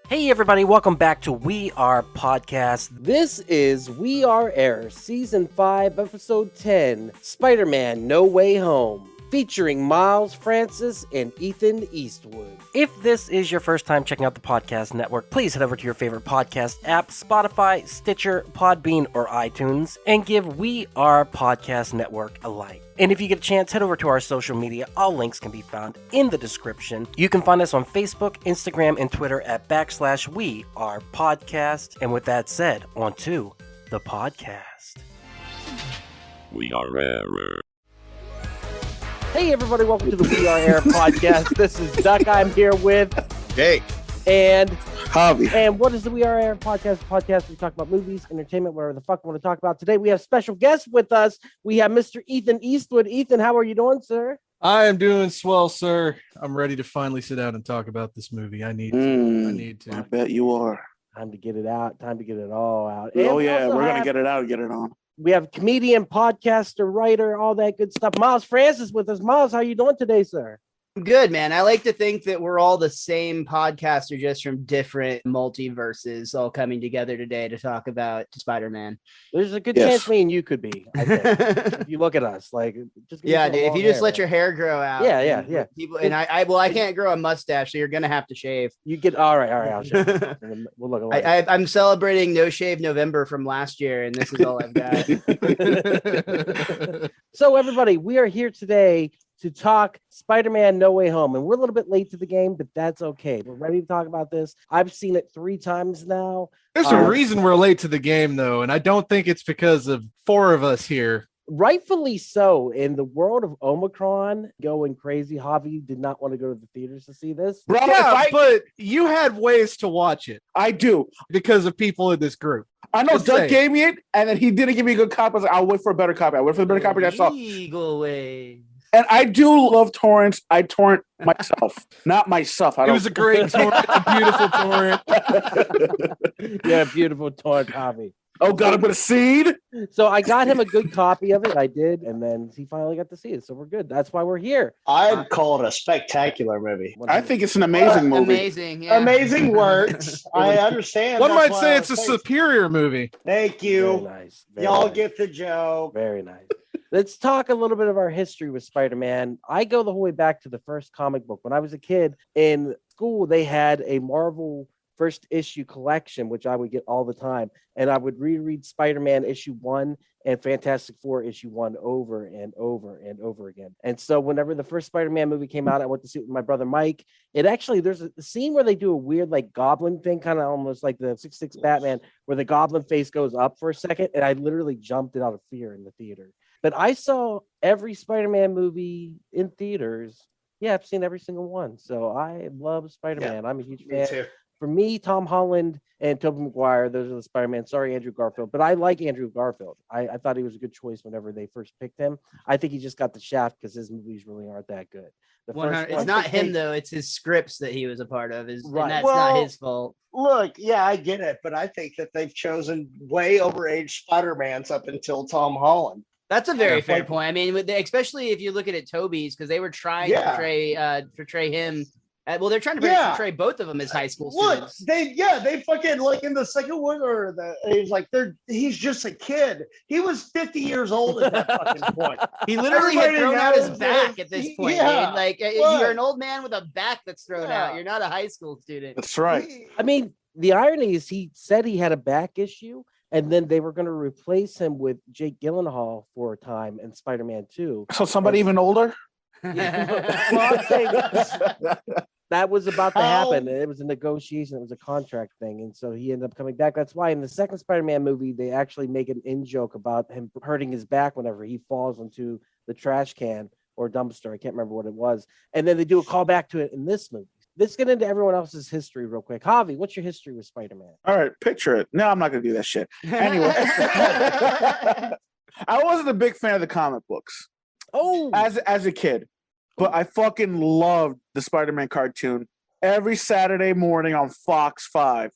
Hey everybody, welcome back to We Are Podcast. This is We Are Air, Season 5, Episode 10, Spider-Man No Way Home, featuring Miles Francis and Ethan Eastwood. If this is your first time checking out the podcast network, please head over to your favorite podcast app, Spotify, Stitcher, Podbean, or iTunes, and give We Are Podcast Network a like. And if you get a chance, head over to our social media. All links can be found in the description. You can find us on Facebook, Instagram, and Twitter at /We Are Podcast. And with that said, on to the podcast. We are Air. Hey everybody, welcome to the We Are Air Podcast. This is Duck. I'm here with Jake and Javi. And what is the We Are Air Podcast? We talk about movies, entertainment, whatever the fuck we want to talk about. Today we have special guests with us. We have Mr. Ethan Eastwood. Ethan, how are you doing, sir? I am doing swell, sir. I'm ready to finally sit down and talk about this movie. I need to. I bet you are. Time to get it out. Time to get it all out. Oh, yeah. We're going to get it out and get it on. We have comedian, podcaster, writer, all that good stuff. Miles Francis with us. Miles, how are you doing today, sir? Good, man. I like to think that we're all the same podcaster, just from different multiverses, all coming together today to talk about Spider-Man. There's a good chance me and you could be. I think. If you look at us, like, just dude. If you just let your hair grow out, yeah. People and I can't grow a mustache, so you're gonna have to shave. You get all right. I'll shave. We'll look alike. I'm celebrating No Shave November from last year, and this is all I've got. So, everybody, we are here today to talk Spider-Man No Way Home. And we're a little bit late to the game, but that's okay. We're ready to talk about this. I've seen it 3 times now. There's a reason we're late to the game, though, and I don't think it's because of 4 of us here. Rightfully so. In the world of Omicron going crazy, Javi did not want to go to the theaters to see this. Bro, but you had ways to watch it. I do. Because of people in this group. I know Doug gave me it, and then he didn't give me a good copy. I was like, I'll wait for a better copy. I wait for the better copy that I saw. Legal way. And I do love torrents. I torrent myself, not myself. It was a great torrent, a beautiful torrent. Yeah, beautiful torrent copy. Oh, got to put a seed. So I got him a good copy of it. I did, and then he finally got to see it. So we're good. That's why we're here. I'd call it a spectacular movie. I think it's an amazing movie. Amazing, yeah. Amazing works. I understand. One That's might why say I it's a was saying- superior movie. Thank Very you. nice. Very Y'all nice. get the joke. Very nice. Let's talk a little bit of our history with Spider-Man. I go the whole way back to the first comic book. When I was a kid in school, they had a Marvel first issue collection, which I would get all the time. And I would reread Spider-Man issue 1 and Fantastic Four issue 1 over and over and over again. And so whenever the first Spider-Man movie came out, I went to see it with my brother Mike. It actually, there's a scene where they do a weird like goblin thing, kind of almost like the 6'6" Batman, where the goblin face goes up for a second. And I literally jumped it out of fear in the theater. But I saw every Spider-Man movie in theaters. Yeah, I've seen every single one. So I love Spider-Man. I'm a huge fan. Me too. For me, Tom Holland and Tobey Maguire, those are the Spider-Man. Sorry, Andrew Garfield. But I like Andrew Garfield. I thought he was a good choice whenever they first picked him. I think he just got the shaft because his movies really aren't that good. It's not him, though. It's his scripts that he was a part of. Right. And that's Well, not his fault. Look, yeah, I get it, but I think that they've chosen way overage Spider-Mans up until Tom Holland. That's a very fair like- point. I mean, especially if you look at it, Toby's, because they were trying to portray him. They're trying to portray both of them as high school Look, students. they fucking like in the second one he's just a kid. He was 50 years old at that fucking point. He literally had Everybody thrown out his knows back that. at this point. Yeah. Dude. Like you're an old man with a back that's thrown out. You're not a high school student. That's right. I mean, the irony is he said he had a back issue, and then they were going to replace him with Jake Gyllenhaal for a time in Spider-Man 2. So somebody even older? Well, I'm saying that was about to happen. It was a negotiation. It was a contract thing. And so he ended up coming back. That's why in the second Spider-Man movie, they actually make an in-joke about him hurting his back whenever he falls into the trash can or dumpster. I can't remember what it was. And then they do a callback to it in this movie. Let's get into everyone else's history real quick. Javi, what's your history with Spider-Man? All right, picture it. No, I'm not going to do that shit. Anyway. I wasn't a big fan of the comic books. Oh, as a kid, but I fucking loved the Spider-Man cartoon every Saturday morning on Fox 5,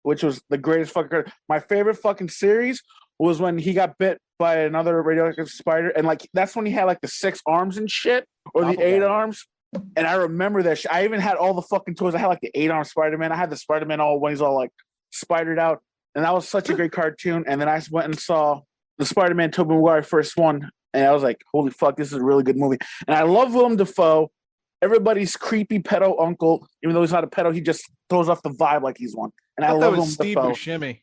which was the greatest fucking. My favorite fucking series was when he got bit by another radioactive spider, and like that's when he had like the 6 arms and shit, or the 8 arms. And I remember that I even had all the fucking toys. I had like the 8-arm Spider-Man. I had the Spider-Man all when he's all like spidered out. And that was such a great cartoon. And then I went and saw the Spider-Man Tobey Maguire first one. And I was like, holy fuck, this is a really good movie. And I love Willem Dafoe. Everybody's creepy pedo uncle. Even though he's not a pedo, he just throws off the vibe like he's one. And I thought love that was Willem Steve Dafoe. Buscemi.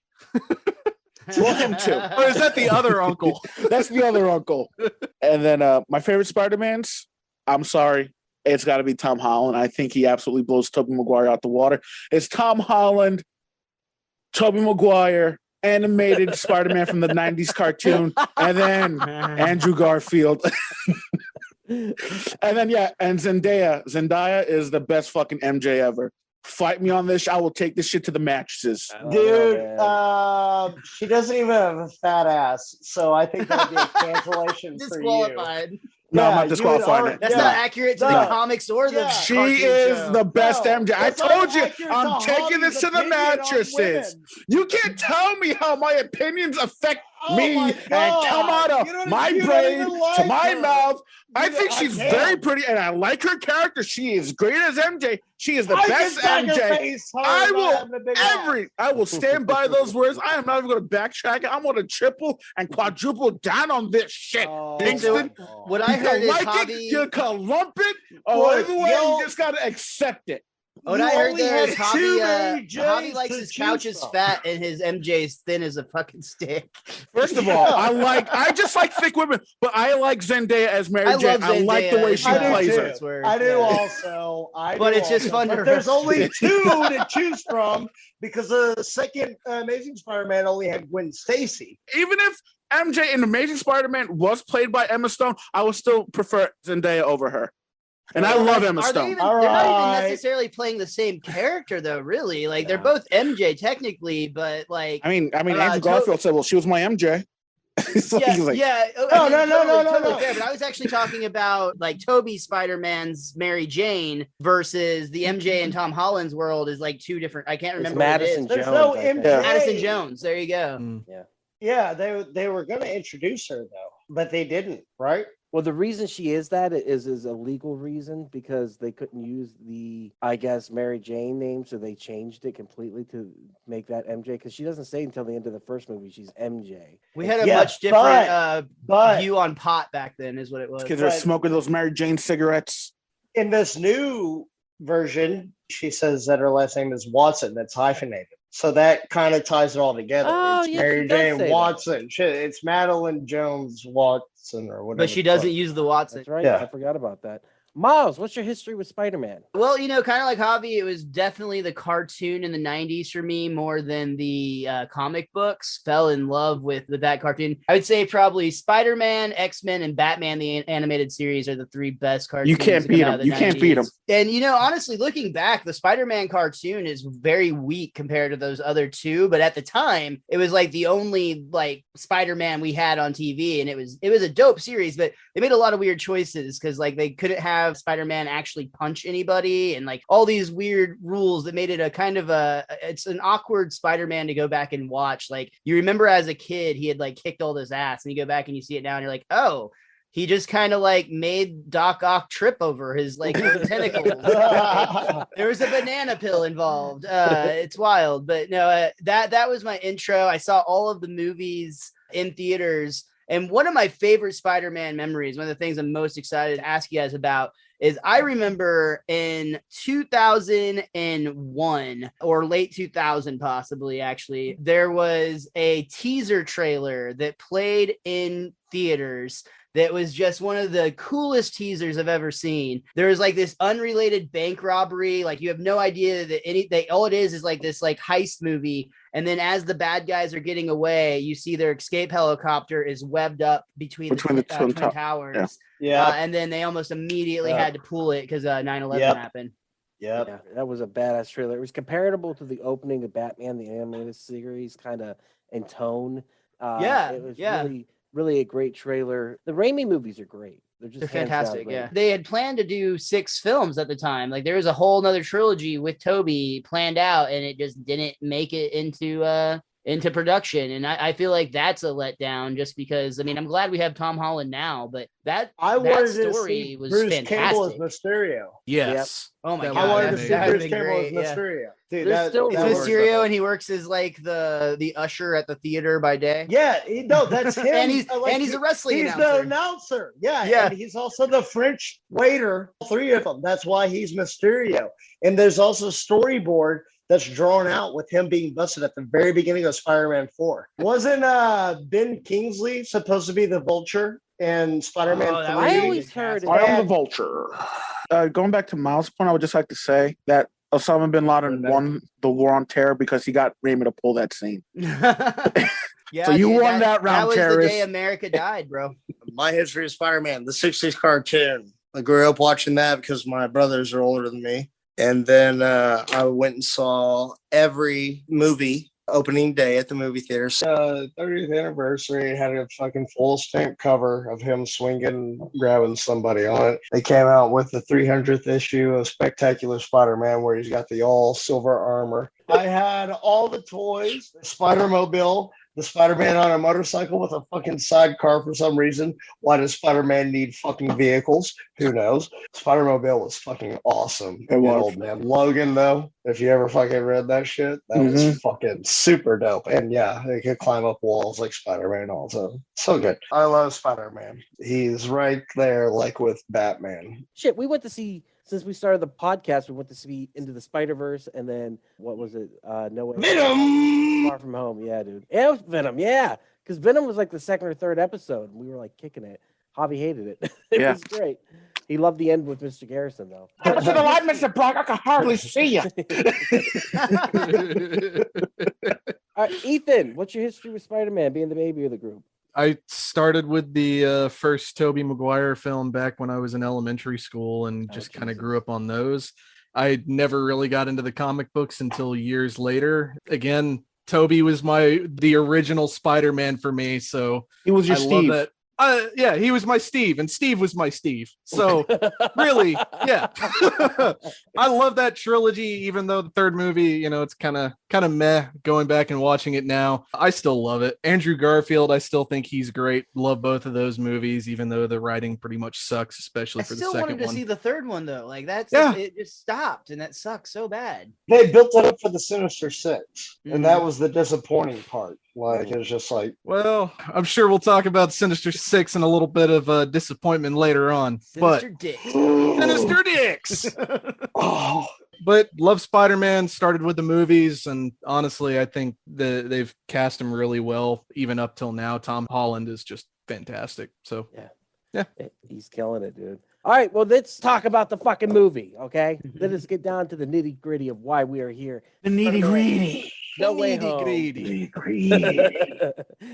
Well, him too. Or is that the other uncle? That's the other uncle. And then my favorite Spider-Mans, I'm sorry, it's got to be Tom Holland. I think he absolutely blows Tobey Maguire out the water. It's Tom Holland, Tobey Maguire, animated Spider-Man from the 90s cartoon, and then Andrew Garfield. And then, and Zendaya. Zendaya is the best fucking MJ ever. Fight me on this. I will take this shit to the mattresses. Dude, she doesn't even have a fat ass, so I think that'd be a cancellation for you. Disqualified. No, I'm Yeah, not disqualifying it. That's not accurate to the No. comics or the She cartoon is show. the best No, MJ. I that's not told you, accurate I'm to taking this Javi's to the opinion on mattresses. women. You can't tell me how my opinions affect Oh me my and God. come out You of don't- my you don't brain even to like my her. mouth. I You think don't- she's I very can't. pretty, and I like her character. She is great as MJ. She is the I best can tag her MJ. face I hard will about having a big ass. I will stand by those words. I am not even going to backtrack it. I'm going to triple and quadruple down on this shit. Oh, Kingston, What I you heard can is like it, Javi. you can lump it, or Look, either way, yo- you just got to accept it. What You I heard only there is had two Mary Javi. Janes Javi likes to his choose couch is from. fat and his MJ is thin as a fucking stick. First of all, I just like thick women, but I like Zendaya as Mary I Jane. love I like the Zendaya way as she I do plays too. her. That's where- I do yeah. also. But it's just fun to But there's remember. only two to choose from because the second Amazing Spider-Man only had Gwen Stacy. Even if MJ in Amazing Spider-Man was played by Emma Stone, I would still prefer Zendaya over her. And I love Emma Are they Stone. even, All they're not right. even necessarily playing the same character though, really. Like they're Yeah. both MJ technically, but like I mean, Andrew To- Garfield said, "Well, she was my MJ." So yeah, he's like, yeah. No, no. Fair, but I was actually talking about like Toby Spider-Man's Mary Jane versus the MJ and Tom Holland's world is like two different. I can't It's remember what it Madison is. There's Jones. no I think. MJ. Yeah. Madison Jones. There you go. Mm. Yeah, they were going to introduce her though, but they didn't, right? Well, the reason she is that is a legal reason because they couldn't use the, I guess, Mary Jane name, so they changed it completely to make that MJ. Because she doesn't say until the end of the first movie she's MJ. We had a Yeah, much different But view on pot back then, is what it was. kids are But- smoking those Mary Jane cigarettes. in this new version, she says that her last name is Watson. That's hyphenated. So that kind of ties it all together. Oh, it's yeah, Mary she does say Jane that. Watson. Shit, it's Madeline Jones Watson or whatever. But she the fuck. doesn't use the Watson. That's right. Yeah. I forgot about that. Miles, what's your history with Spider-Man? Well, you know, kind of like Javi, it was definitely the cartoon in the 90s for me more than the comic books. Fell in love with that cartoon. I would say probably Spider-Man, X-Men, and Batman, the animated series, are the three best cartoons. You can't to beat come out them. of the You can't beat 90s. them. And, you know, honestly, looking back, the Spider-Man cartoon is very weak compared to those other two. But at the time, it was like the only like Spider-Man we had on TV. And it was a dope series, but they made a lot of weird choices because like they couldn't have Spider-Man actually punch anybody and like all these weird rules that made it a kind of it's an awkward Spider-Man to go back and watch. Like you remember as a kid, he had like kicked all this ass and you go back and you see it now and you're like, oh, he just kind of like made Doc Ock trip over his like tentacles. There was a banana pill involved. It's wild, but no, that was my intro. I saw all of the movies in theaters. And one of my favorite Spider-Man memories, one of the things I'm most excited to ask you guys about, is I remember in 2001 or late 2000, possibly actually, there was a teaser trailer that played in theaters that was just one of the coolest teasers I've ever seen. There was like this unrelated bank robbery. Like you have no idea that all it is like this like heist movie. And then as the bad guys are getting away, you see their escape helicopter is webbed up between the twin towers. Yeah. Yeah. And then they almost immediately Yep. had to pull it because 9/11 Yep. happened. Yep. Yeah, that was a badass trailer. It was comparable to the opening of Batman, the animated series, kind of in tone. It was really a great trailer. The Raimi movies are great. They're just They're hands down fantastic. great. Yeah. They had planned to do 6 films at the time. Like there was a whole nother trilogy with Toby planned out and it just didn't make it into into production. And I feel like that's a letdown just because, I mean, I'm glad we have Tom Holland now, but that wanted to story see was Bruce Campbell as fantastic. Mysterio. Yes. Oh my That God. I wanted would've to been see that would've Bruce been Campbell as great, yeah. Mysterio. Dude, There's still It's that rumors was- Mysterio, and he works as like the usher at the theater by day. Yeah, no, that's him. And he's a wrestling He's announcer. the announcer. Yeah, Yeah. and he's also the French waiter. 3 of them. That's why he's Mysterio. And there's also a storyboard that's drawn out with him being busted at the very beginning of Spider-Man 4. Wasn't Ben Kingsley supposed to be the Vulture in Spider-Man Oh, that 3? was I really always good heard casting. I am the And- vulture. Going back to Miles' point, I would just like to say that Osama bin Laden won the war on terror because he got Raimi to pull that scene. Yeah, So you dude, won that round, That was the terrorist. day America died, bro. My history of Spider-Man, the 60s cartoon. I grew up watching that because my brothers are older than me. And then I went and saw every movie opening day at the movie theater. 30th anniversary had a fucking full stamp cover of him swinging, grabbing somebody on it. They came out with the 300th issue of Spectacular Spider-Man where he's got the all silver armor. I had all the toys, Spider-Mobile, the Spider-Man on a motorcycle with a fucking sidecar for some reason. Why does Spider-Man need fucking vehicles? Who knows? Spider-Mobile was fucking awesome. It was. Old man Logan, though, if you ever fucking read that shit, that was fucking super dope. And yeah, they could climb up walls like Spider-Man also. So good. I love Spider-Man. He's right there like with Batman. Shit, we went to see, since we started the podcast, we went to see Into the Spider-Verse, and then what was it? No Way Venom! Far From Home. Yeah, dude. And Venom, yeah. Because Venom was like the second or third episode, and we were like kicking it. Javi hated it. It Yeah. was great. He loved the end with Mr. Garrison, though. To the light, Mr. Brock, I can hardly see you. All right, Ethan, what's your history with Spider-Man being the baby of the group? I started with the first Tobey Maguire film back when I was in elementary school and just kind of Jesus. grew up on those. I never really got into the comic books until years later. Again, Tobey was the original Spider-Man for me, so He was your I love Steve. that. Yeah, he was my Steve, and Steve was my Steve. So really, yeah, I love that trilogy. Even though the third movie, it's kind of meh. Going back and watching it now, I still love it. Andrew Garfield, I still think he's great. Love both of those movies, even though the writing pretty much sucks, especially I for the still second wanted to one. see the third one though. Like it just stopped, and that sucks so bad. They built it up for the Sinister Six, Mhm. and that was the disappointing part. Like, it was just like, Well, I'm sure we'll talk about Sinister Six and a little bit of disappointment later on. Sinister But Dick. Sinister Dicks. oh, But love Spider-Man, started with the movies, and honestly, I think they've cast him really well, even up till now. Tom Holland is just fantastic. So He's killing it, dude. All right, well, let's talk about the fucking movie, okay? Let us get down to the nitty gritty of why we are here. the nitty gritty. No Way Home. Nitty-gritty.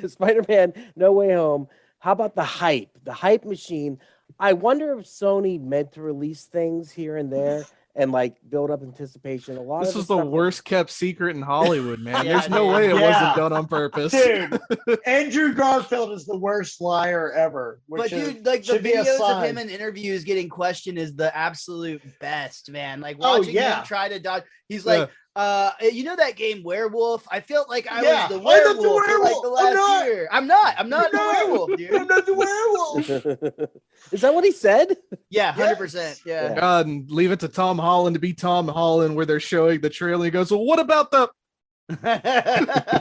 Spider-Man, No Way Home. How about the hype? The hype machine. I wonder if Sony meant to release things here and there and like build up anticipation. A lot This of was the the stuff- worst kept secret in Hollywood, man. Yeah, There's no dude. way it Yeah. wasn't done on purpose. Dude, Andrew Garfield is the worst liar ever. But Which dude, like the should be a videos of sign. him in interviews getting questioned is the absolute best, man. Like Oh, watching yeah. him try to dodge. He's like, you know that game Werewolf? I felt like I Yeah, was the I'm not the werewolf for like the werewolf. I'm last not. year. I'm not the No. werewolf, dude. I'm not the werewolf. Is that what he said? Yeah, 100%. Yeah. God, and leave it to Tom Holland to be Tom Holland, where they're showing the trailer. He goes, "Well, what about the?"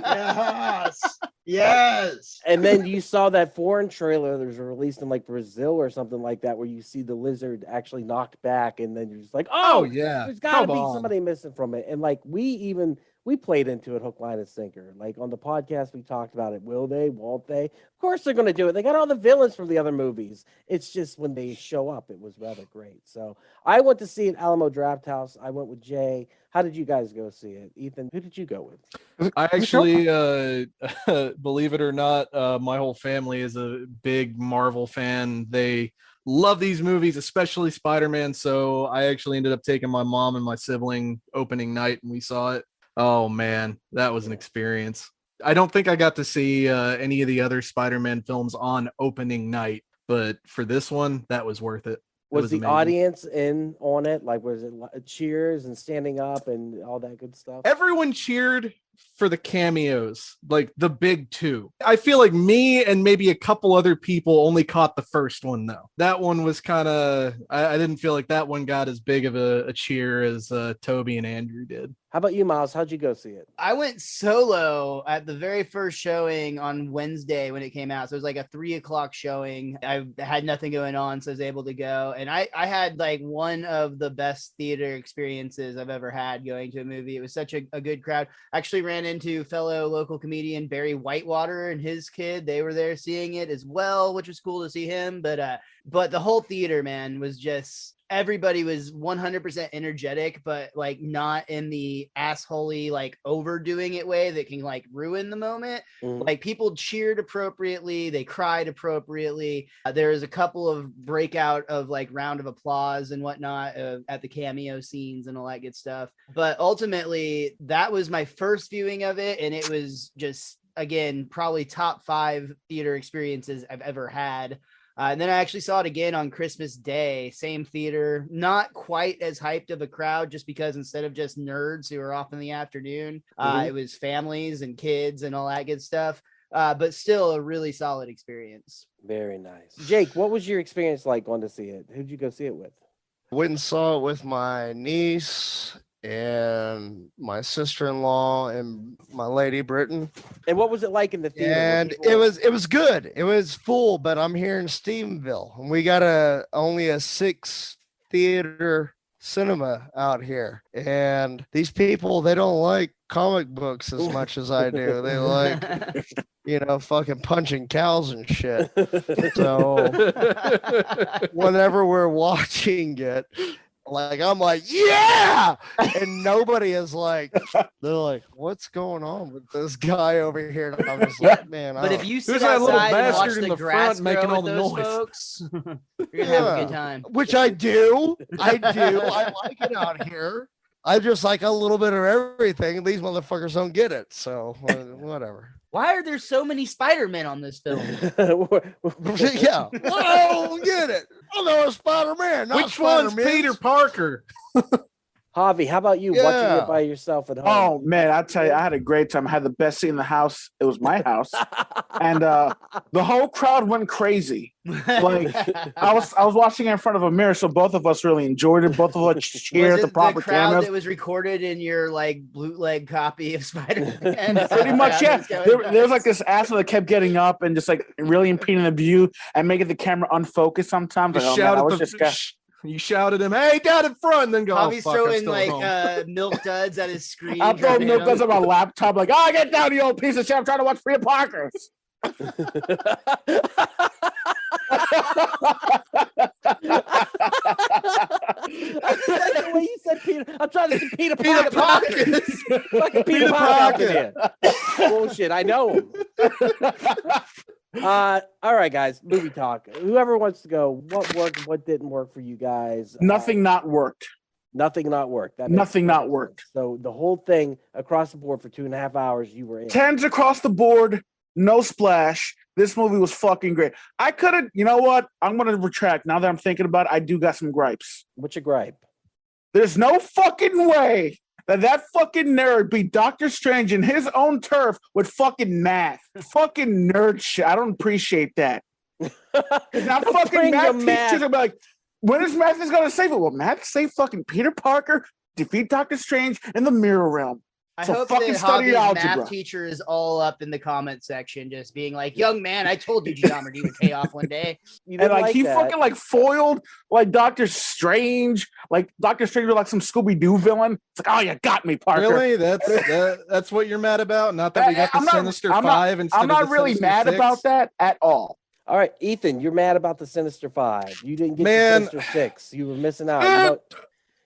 Yes. Yes. And then you saw that foreign trailer that was released in like Brazil or something like that, where you see the lizard actually knocked back, and then you're just like, Oh oh, yeah, there's got to come be on. somebody missing from it. And like we played into it hook, line, and sinker. Like on the podcast, we talked about it. Will they? Won't they? Of course they're going to do it. They got all the villains from the other movies. It's just when they show up, it was rather great. So I went to see it at Alamo Draft House. I went with Jay. How did you guys go see it? Ethan, who did you go with? I actually, believe it or not, my whole family is a big Marvel fan. They love these movies, especially Spider-Man. So I actually ended up taking my mom and my sibling opening night, and we saw it. Oh man, that was an experience. I don't think I got to see any of the other Spider-Man films on opening night, but for this one, that was worth it. Was was the amazing. audience in on it? Like, was it cheers and standing up and all that good stuff? Everyone cheered for the cameos, like the big two. I feel like me and maybe a couple other people only caught the first one though. That one was kind of, I didn't feel like that one got as big of a cheer as Toby and Andrew did. How about you, Miles? How'd you go see it? I went solo at the very first showing on Wednesday when it came out. So it was like a 3:00 showing. I had nothing going on, so I was able to go. And I had like one of the best theater experiences I've ever had going to a movie. It was such a good crowd. I actually ran into fellow local comedian Barry Whitewater and his kid. They were there seeing it as well, which was cool to see him. But the whole theater, man, was just... everybody was 100% energetic, but like not in the assholey, like overdoing it way that can like ruin the moment. Like people cheered appropriately. They cried appropriately. There was a couple of breakout of like round of applause and whatnot at the cameo scenes and all that good stuff. But ultimately that was my first viewing of it. And it was just, again, probably top 5 theater experiences I've ever had. And then I actually saw it again on Christmas Day, same theater, not quite as hyped of a crowd, just because instead of just nerds who are off in the afternoon, it was families and kids and all that good stuff. But still a really solid experience. Very nice. Jake, what was your experience like going to see it? Who'd you go see it with? Went and saw it with my niece and my sister-in-law and my lady Britain. And what was it like in the theater? And it was good. It was full, but I'm here in Stephenville and we got only a 6 theater cinema out here. And these people, they don't like comic books as much as I do. They like, fucking punching cows and shit. So whenever we're watching it, like I'm like, yeah, and nobody is like, they're like, what's going on with this guy over here? And I'm just like, man. But if you sit Who's that little outside and watch bastard in the the grass front making grow all with the those noise? folks, you're gonna have a good time. Which I do. I like it out here. I just like a little bit of everything. These motherfuckers don't get it. So whatever. Why are there so many Spider-Men on this film? Yeah. Well, I don't get it. I know it's Spider-Man. Not Which one's Spider-Man. Peter Parker? Javi, how about you? Watching Yeah. it by yourself at home? Oh man, I tell you, I had a great time. I had the best seat in the house. It was my house, and the whole crowd went crazy. Like I was watching it in front of a mirror, so both of us really enjoyed it. Both of us cheered Was the it proper the crowd cameras. that was recorded in your like bootleg copy of Spider-Man? Pretty much, yeah. There was like this asshole that kept getting up and just like really impeding the view and making the camera unfocused sometimes. Like, You shouted him, hey, down in front, and then go, Javi's I'm throwing still like home. milk duds at his screen. I'm throwing trying to milk hit duds him. on my laptop, like, oh, get down, you old piece of shit. I'm trying to watch Peter Parker. That's the way you said Peter. I'm trying to see Peter Peter Parker. Fucking Peter Parker. Here. Bullshit. I know him. All right, guys. Movie talk. Whoever wants to go. What worked? What didn't work for you guys? Nothing not worked. Nothing not worked. That makes Nothing not sense. worked. So the whole thing across the board for 2.5 hours, you were in. 10s across the board, no splash. This movie was fucking great. I could have, you know what? I'm going to retract. Now that I'm thinking about it, I do got some gripes. What's your gripe? There's no fucking way that fucking nerd beat Doctor Strange in his own turf with fucking math. Fucking nerd shit. I don't appreciate that. Now Don't fucking bring your math math. teachers will be like, when is math going to save it? Well, math saved fucking Peter Parker, defeat Doctor Strange in the mirror realm. I So hope fucking that study Javi's algebra. math teacher is all up in the comment section, just being like, "Young man, I told you geometry would pay off one day." You And didn't like he that. fucking like foiled like Doctor Strange. Like Doctor Strange was like some Scooby-Doo villain. It's like, oh, you got me, Parker. Really? That's what you're mad about? Not that we got the I'm not- Sinister I'm not- 5 instead I'm of not the really Sinister mad 6? about that at all. All right, Ethan, you're mad about the Sinister 5. You didn't get Man. the Sinister 6. You were missing out.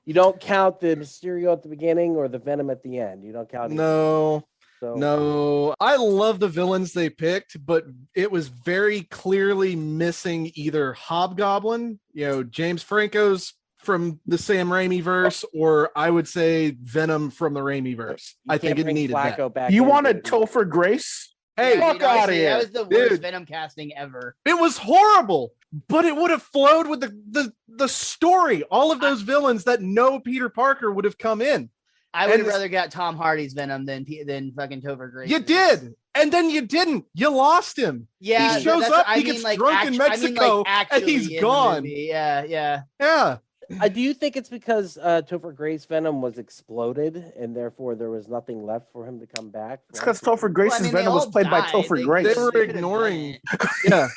You don't count the Mysterio at the beginning or the Venom at the end. You don't count either. No. So, No, I love the villains they picked, but it was very clearly missing either Hobgoblin, James Franco's from the Sam Raimi verse, or I would say Venom from the Raimi verse. you I think can't it bring needed Flacco that. back You in, wanted baby. Topher Grace? Hey, Yeah, fuck dude, outta honestly, here. That was the worst Dude. Venom casting ever. it was horrible, but it would have flowed with the story. All of those villains that know Peter Parker would have come in. I would And have rather got Tom Hardy's Venom than fucking Topher Grace. You did, and then you didn't. You lost him. Yeah, He shows that's up, what I he mean, gets like, drunk in Mexico, and actually he's in the gone. movie. Yeah. Yeah. Do you think it's because Topher Grace Venom was exploded and therefore there was nothing left for him to come back? It's because Topher Grace's they Venom was all played by died. Topher They Grace. were could've done ignoring- it. Yeah.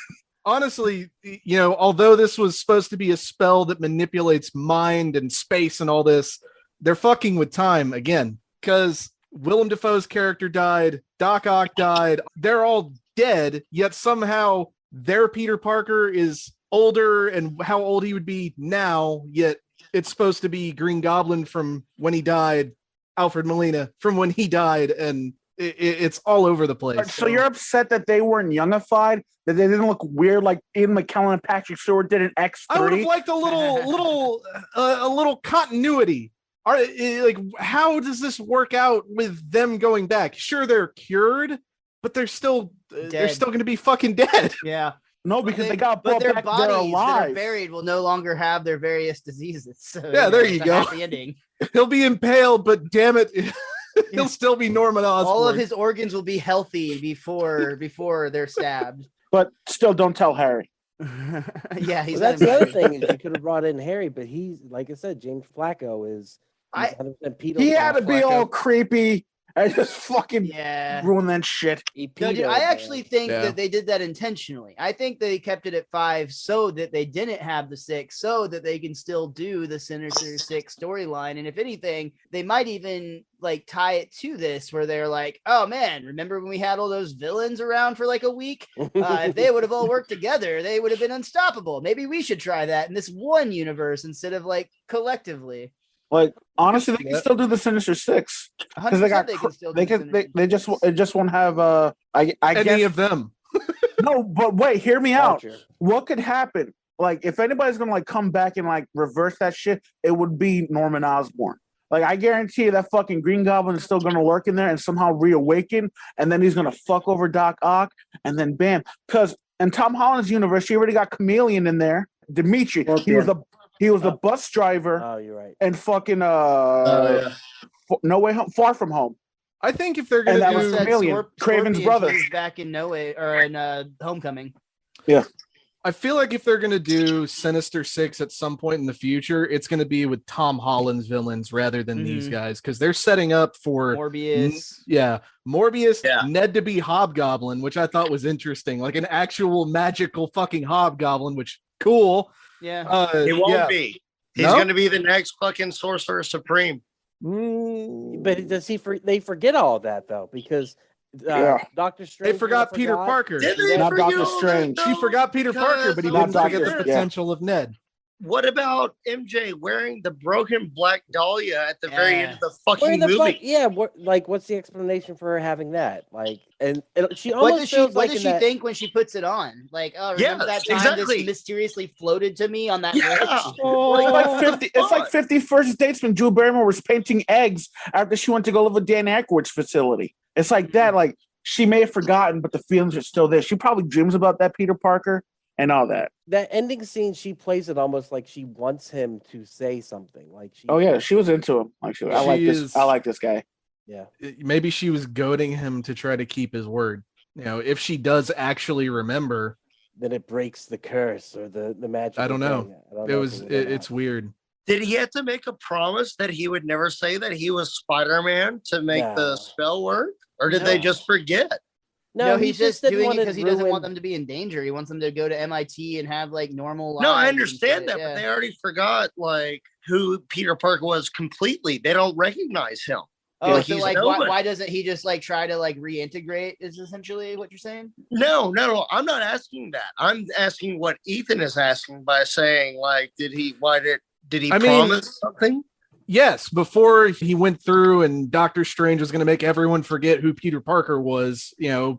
Honestly, although this was supposed to be a spell that manipulates mind and space and all this, they're fucking with time again, because Willem Dafoe's character died, Doc Ock died, they're all dead, yet somehow their Peter Parker is older and how old he would be now, yet it's supposed to be Green Goblin from when he died, Alfred Molina from when he died, and it's all over the place. So you're upset that they weren't youngified, that they didn't look weird like Ian McKellen and Patrick Stewart did in X3? I would have liked a little continuity. How does this work out with them going back? Sure, they're cured, but they're still going to be fucking dead. Yeah. No, because they got brought their back. They're bodies that alive. are buried will no longer have their various diseases. So, Yeah, there it's you a go. Happy ending. He'll be impaled, but damn it, he'll still be Norman Osborn. All of his organs will be healthy before they're stabbed. But still, don't tell Harry. Yeah, he's Well, that's not the other invited. thing is you could have brought in Harry, but he's like I said, James Flacco is. I- 100% Peter He had to be Flacco. all creepy and just fucking Yeah. ruin that shit. No, dude, I actually think Yeah. that they did that intentionally. I think they kept it at 5 so that they didn't have the 6, so that they can still do the Sinister 6 storyline. And if anything, they might even like tie it to this where they're like, oh man, remember when we had all those villains around for like a week? If they would have all worked together, they would have been unstoppable. Maybe we should try that in this one universe instead of like collectively. Like honestly, they can still do the Sinister Six because 100% they can still do they the can Sinister they just it just won't have I Any guess of them. no, but wait, hear me out. Roger. What could happen? Like if anybody's gonna like come back and like reverse that shit, it would be Norman Osborn. Like I guarantee you that fucking Green Goblin is still gonna lurk in there and somehow reawaken, and then he's gonna fuck over Doc Ock, and then bam. Because in Tom Holland's universe, he already got Chameleon in there. Dimitri, he was the bus driver Oh, you're right. and fucking yeah. No Way Home, Far From Home. I think if they're And going that was to do, Chameleon, Craven's Scorpion brother. is back in No Way or in Homecoming. I feel like if they're going to do Sinister Six at some point in the future, it's going to be with Tom Holland's villains rather than these guys, because they're setting up for Morbius. Morbius, Yeah. Ned to be Hobgoblin, which I thought was interesting, like an actual magical fucking Hobgoblin, which cool. Yeah. He won't yeah. be. He's No? going to be the next fucking Sorcerer Supreme. But does they forget all that though? Because Yeah. Doctor Strange. They forgot Peter forgot. Parker. Did they Not forget Doctor all Strange. that, She though? forgot Peter Parker, but he Not didn't Doctor- forget the yeah. potential of Ned. What about MJ wearing the broken black dahlia at the very end of the Where fucking the movie? fuck? Yeah. What's the explanation for her having that? Like, and she What almost does she feels what like does in she that. think when she puts it on? Like, oh, remember Yeah, that time exactly. this mysteriously floated to me on that Yeah. bridge? It's like 50. It's like 50 First Dates when Drew Barrymore was painting eggs after she went to go live with Dan Aykroyd's facility. It's like that. Like she may have forgotten, but the feelings are still there. She probably dreams about that Peter Parker and all that. That ending scene, she plays it almost like she wants him to say something. Like she. Oh yeah, she was into him. Like I like She this. is- I like this guy. Yeah. Maybe she was goading him to try to keep his word. If she does actually remember, Then it breaks the curse or the magic. I don't know. It's weird. Did he have to make a promise that he would never say that he was Spider-Man to make No. the spell work? Or did they No. just forget? No, he's just didn't doing it wanna because he doesn't want ruin- them to be in danger. He wants them to go to MIT and have like normal lives. No, I and understand shit, that, yeah. but they already forgot like who Peter Parker was completely. They don't recognize him. Oh, Like, so he's like, nobody. why doesn't he just like try to like reintegrate? Is essentially what you're saying? No, I'm not asking that. I'm asking what Ethan is asking by saying like, did he I mean- promise something? Yes, before he went through and Doctor Strange was going to make everyone forget who Peter Parker was,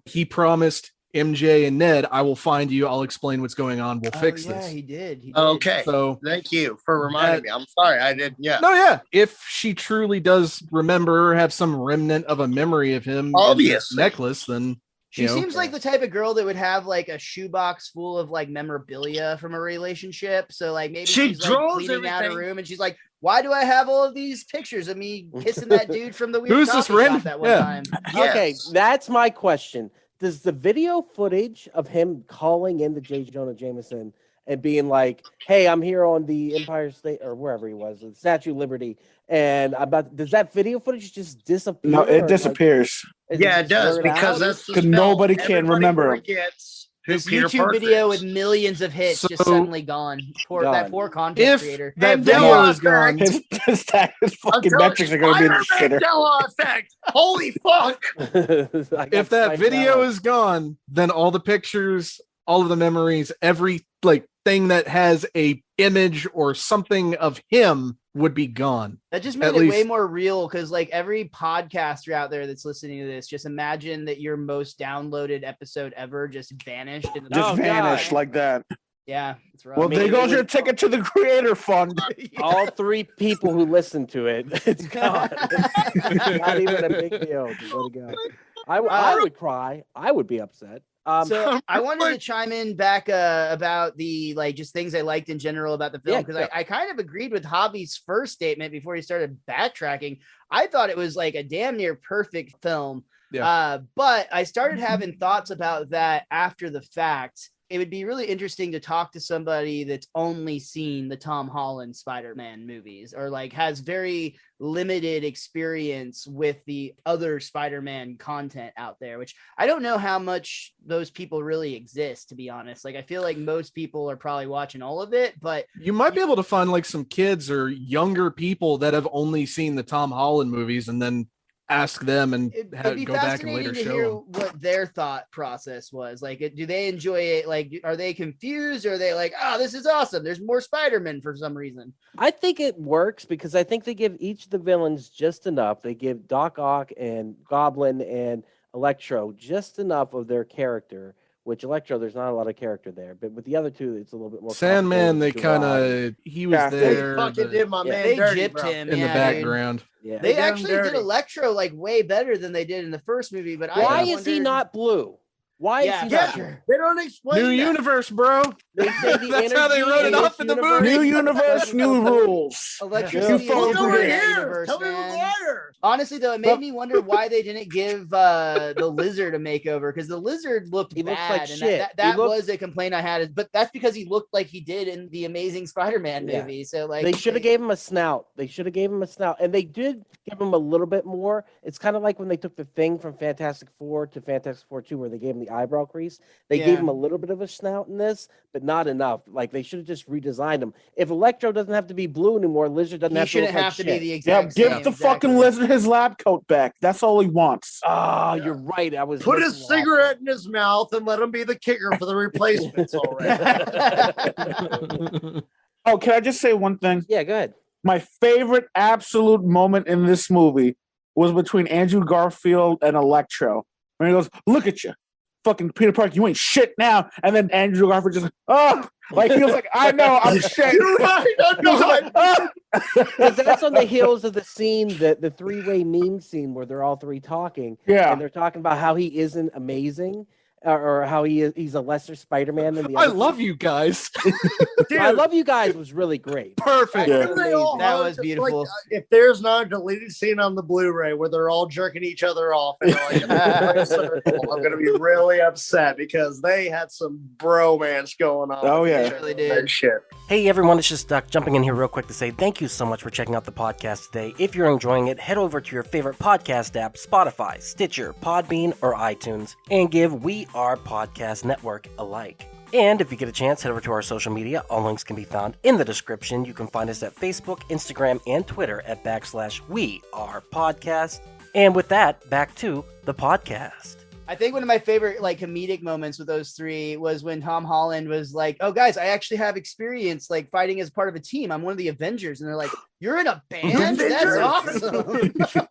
he promised MJ and Ned, I will find you. I'll explain what's going on. We'll fix yeah, this. he did. He did. Okay. So, Thank you for reminding me. I'm sorry. I did. Yeah. no, yeah. If she truly does remember or have some remnant of a memory of him, in this Obviously. necklace, then She seems like the type of girl that would have like a shoebox full of like memorabilia from a relationship. So like maybe She she's like draws cleaning out a everything. room and she's like, why do I have all of these pictures of me kissing that dude from the weird Who's this coffee shop random- that one Yeah. time? Okay, Yes. that's my question. Does the video footage of him calling in to J. Jonah Jameson and being like, "Hey, I'm here on the Empire State or wherever he was, the Statue of Liberty," and does that video footage just disappear? No, or, it like, disappears Yeah, it just does blurred because out? that's the because spell. nobody can Everybody remember him. forgets who This Peter YouTube Parker video is. with millions of hits just So- suddenly gone. That Gone. poor content If creator. that And video Mandela is gone, effect. his fucking I'm metrics are going to be in the Spider-Man shitter. Mandela effect. Holy fuck! if that video is gone, then all the pictures, all of the memories, every like thing that has a image or something of him would be gone. That just At made it way least- more real because, like, every podcaster out there that's listening to this, just imagine that your most downloaded episode ever just vanished. In the Just Oh, vanished God. like that. yeah, it's rough. Well, mean, there it goes was- your ticket to the creator fund. all 3 people who listen to it, it's gone. Not even a big deal. Just let it go. I would cry. I would be upset. So I wanted to chime in back about the just things I liked in general about the film Yeah, because yeah. I kind of agreed with Javi's first statement before he started backtracking. I thought it was like a damn near perfect film. Yeah. But I started having thoughts about that after the fact. It would be really interesting to talk to somebody that's only seen the Tom Holland Spider-Man movies or like has very limited experience with the other Spider-Man content out there, which I don't know how much those people really exist, to be honest. Like, I feel like most people are probably watching all of it, but You might be able to find like some kids or younger people that have only seen the Tom Holland movies and then ask them and it'd be go back and fascinating later to show hear them. what their thought process was. Like, do they enjoy it? Like, are they confused? Or are they like, oh, this is awesome, there's more Spider-Man for some reason? I think it works because I think they give each of the villains just enough. They give Doc Ock and Goblin and Electro just enough of their character. Which Electro, there's not a lot of character there, but with the other 2, it's a little bit more. Sandman, they complicated to kind ride. of he was Yeah, They there fucking but did my yeah. man They dirty, gypped bro. him in the yeah, dude. background. Yeah. They did him actually did dirty. Electro like way better than they did in the first movie. But Why I is he wondered- not blue? Why Yeah, is he Yeah, not blue? they don't explain New that. universe, bro. They say the That's how they energy wrote it in off this in the universe- movie. New universe, new rules. Electricity You is folks the over only here. universe, Tell me who's man. the liar. Honestly, though, it made me wonder why they didn't give the lizard a makeover because the lizard looked He looks bad. like and shit. That He looks- was a complaint I had, but that's because he looked like he did in the Amazing Spider-Man Yeah. movie. So like They should have gave him a snout. They should have gave him a snout, and they did give him a little bit more. It's kind of like when they took the Thing from Fantastic Four to Fantastic Four 2, where they gave him the eyebrow crease. They Yeah. gave him a little bit of a snout in this, but not enough. Like they should have just redesigned him. If Electro doesn't have to be blue anymore, Lizard doesn't he have to. shouldn't Look like have to be shit. the Yeah, exact give same. the fucking exactly. lizard his lab coat back. That's all he wants. Oh, you're right. I was Put missing his the last cigarette in his mouth and let him be the kicker for the replacements already. Oh, can I just say one thing? Yeah, go ahead. My favorite absolute moment in this movie was between Andrew Garfield and Electro. When he goes, "Look at you, fucking Peter Parker, you ain't shit now." And then Andrew Garfield just, oh, like he was like, "I know, I'm shit." You're right. I He was know. like, "Oh." Because that's on the heels of the scene, the 3-way meme scene where they're all 3 talking, Yeah. and they're talking about how he isn't amazing, or how he's a lesser Spider-Man than the I other. love you guys. Dude, I love you guys was really great. Perfect. Yeah. when they all That hugged, was beautiful. like, if there's not a deleted scene on the Blu-ray where they're all jerking each other off, and they're like, in a circle, I'm gonna be really upset because they had some bromance going on. Oh, with yeah. each They really other. did. That shit. Hey everyone, it's just Duck jumping in here real quick to say thank you so much for checking out the podcast today. If you're enjoying it, head over to your favorite podcast app, Spotify, Stitcher, Podbean, or iTunes, and give We Are Podcast Network a like. And if you get a chance, head over to our social media. All links can be found in the description. You can find us at Facebook, Instagram, and Twitter at /We Are Podcast. And with that, back to the podcast. I think one of my favorite like comedic moments with those 3 was when Tom Holland was like, "Oh guys, I actually have experience like fighting as part of a team. I'm one of the Avengers." And they're like, "You're in a band? That's awesome."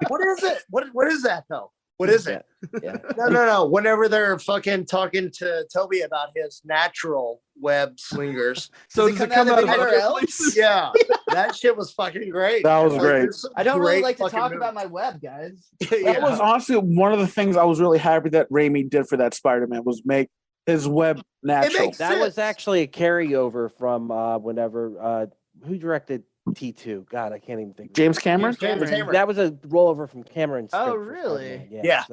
What is it? What is that though? What is it? Yeah. No. Whenever they're fucking talking to Toby about his natural web slingers. So Does does it it come come out out of of anywhere other else? places? Yeah, that shit was fucking great. That was Like, great. there's some I don't really great like to fucking talk movies. about my web, guys. That Yeah. was honestly one of the things I was really happy that Raimi did for that Spider-Man was make his web natural. makes That was sense. actually a carryover from whenever who directed T2. God, I can't even think. James Cameron. That was a rollover from Cameron's. Oh, script for really? Spider-Man. Yeah.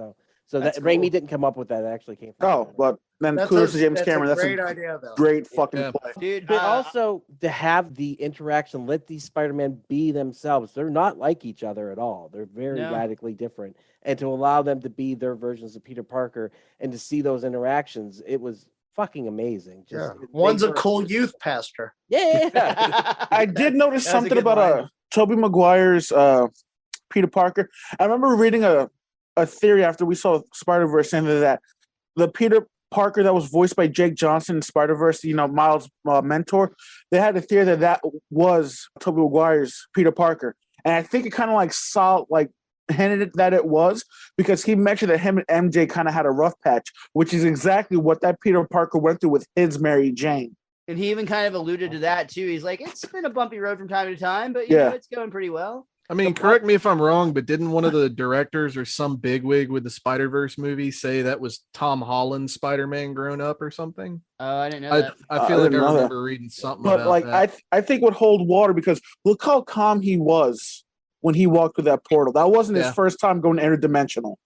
So that That's Raimi cool. didn't come up with that. It actually came from Oh, Cameron. but then That's kudos to James that's Cameron. a That's great a idea, though. great fucking Yeah. play. Dude, But also to have the interaction, let these Spider-Man be themselves. They're not like each other at all. They're very No. radically different. And to allow them to be their versions of Peter Parker and to see those interactions, it was fucking amazing. Yeah. They One's a were- cool youth pastor. Yeah. I did notice That was a something good about line. Tobey Maguire's Peter Parker. I remember reading a theory after we saw Spider-Verse saying that the Peter Parker that was voiced by Jake Johnson in Spider-Verse, Miles' mentor, they had a theory that was Tobey Maguire's Peter Parker. And I think it kind of hinted it that it was because he mentioned that him and MJ kind of had a rough patch, which is exactly what that Peter Parker went through with his Mary Jane. And he even kind of alluded to that too. He's like, it's been a bumpy road from time to time, but Yeah. it's going pretty well. I mean, correct me if I'm wrong, but didn't one of the directors or some bigwig with the Spider-Verse movie say that was Tom Holland's Spider-Man grown up or something? Oh, I didn't know that. I feel like I didn't know that. remember reading something But about that. I think would hold water because look how calm he was when he walked through that portal. That wasn't his Yeah. first time going interdimensional.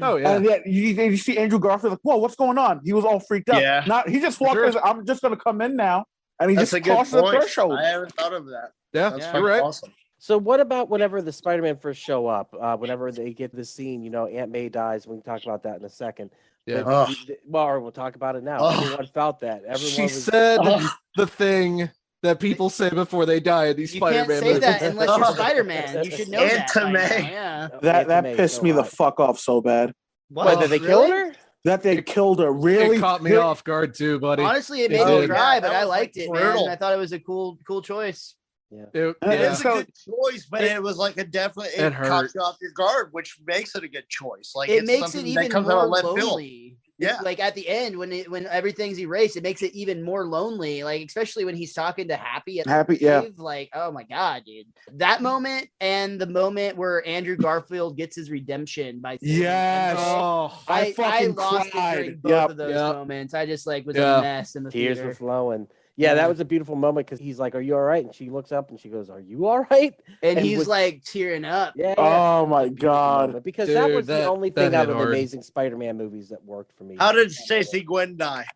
Oh yeah. And yet you see Andrew Garfield like, whoa, what's going on? He was all freaked out. Yeah. Not he just walked Sure. in, like, I'm just gonna come in now. And he That's a just good crossed the point. threshold. I haven't thought of that. Yeah, That's Yeah. fucking you're right. awesome. So what about whenever the Spider-Man first show up? Whenever they get the scene, Aunt May dies. We can talk about that in a second. Yeah. But we'll talk about it now. Ugh. Everyone felt that. Everyone She was said Ugh. the thing that people say before they die in these You can't Spider-Man say movies. that unless you're Spider-Man. You should know that. by Aunt now, May. Yeah. That Aunt May pissed so me the hot. fuck off so bad. What? Wait, did they kill Really? her? That they killed her. Really? It caught me They- off guard too, buddy. Honestly, it It made me did. cry, Yeah, but that I was, liked like, it, brutal. man. I thought it was a cool choice. It, Yeah. yeah. It's a good choice, but it was like it definitely It hurt. caught you off your guard, which makes it a good choice. Like It it's makes it something even that comes out more of left field. lonely. Yeah. Like at the end when everything's erased, it makes it even more lonely. Like especially when he's talking to Happy at the Happy, yeah. cave, like, oh my god, dude. That moment and the moment where Andrew Garfield gets his redemption by saving Yes. MJ, Oh, I fucking lost it cried. during both Yep. of those Yep. moments. I just was Yeah. a mess in the Tears theater. were flowing. Yeah, that was a beautiful moment because he's like, "Are you all right?" And she looks up and she goes, "Are you all right?" And and he's with- like tearing up. Yeah. Oh my Beautiful god. moment, because that Dude, was the that- only that thing out hit of the hard. Amazing Spider-Man movies that worked for me. How did Stacey Gwen die?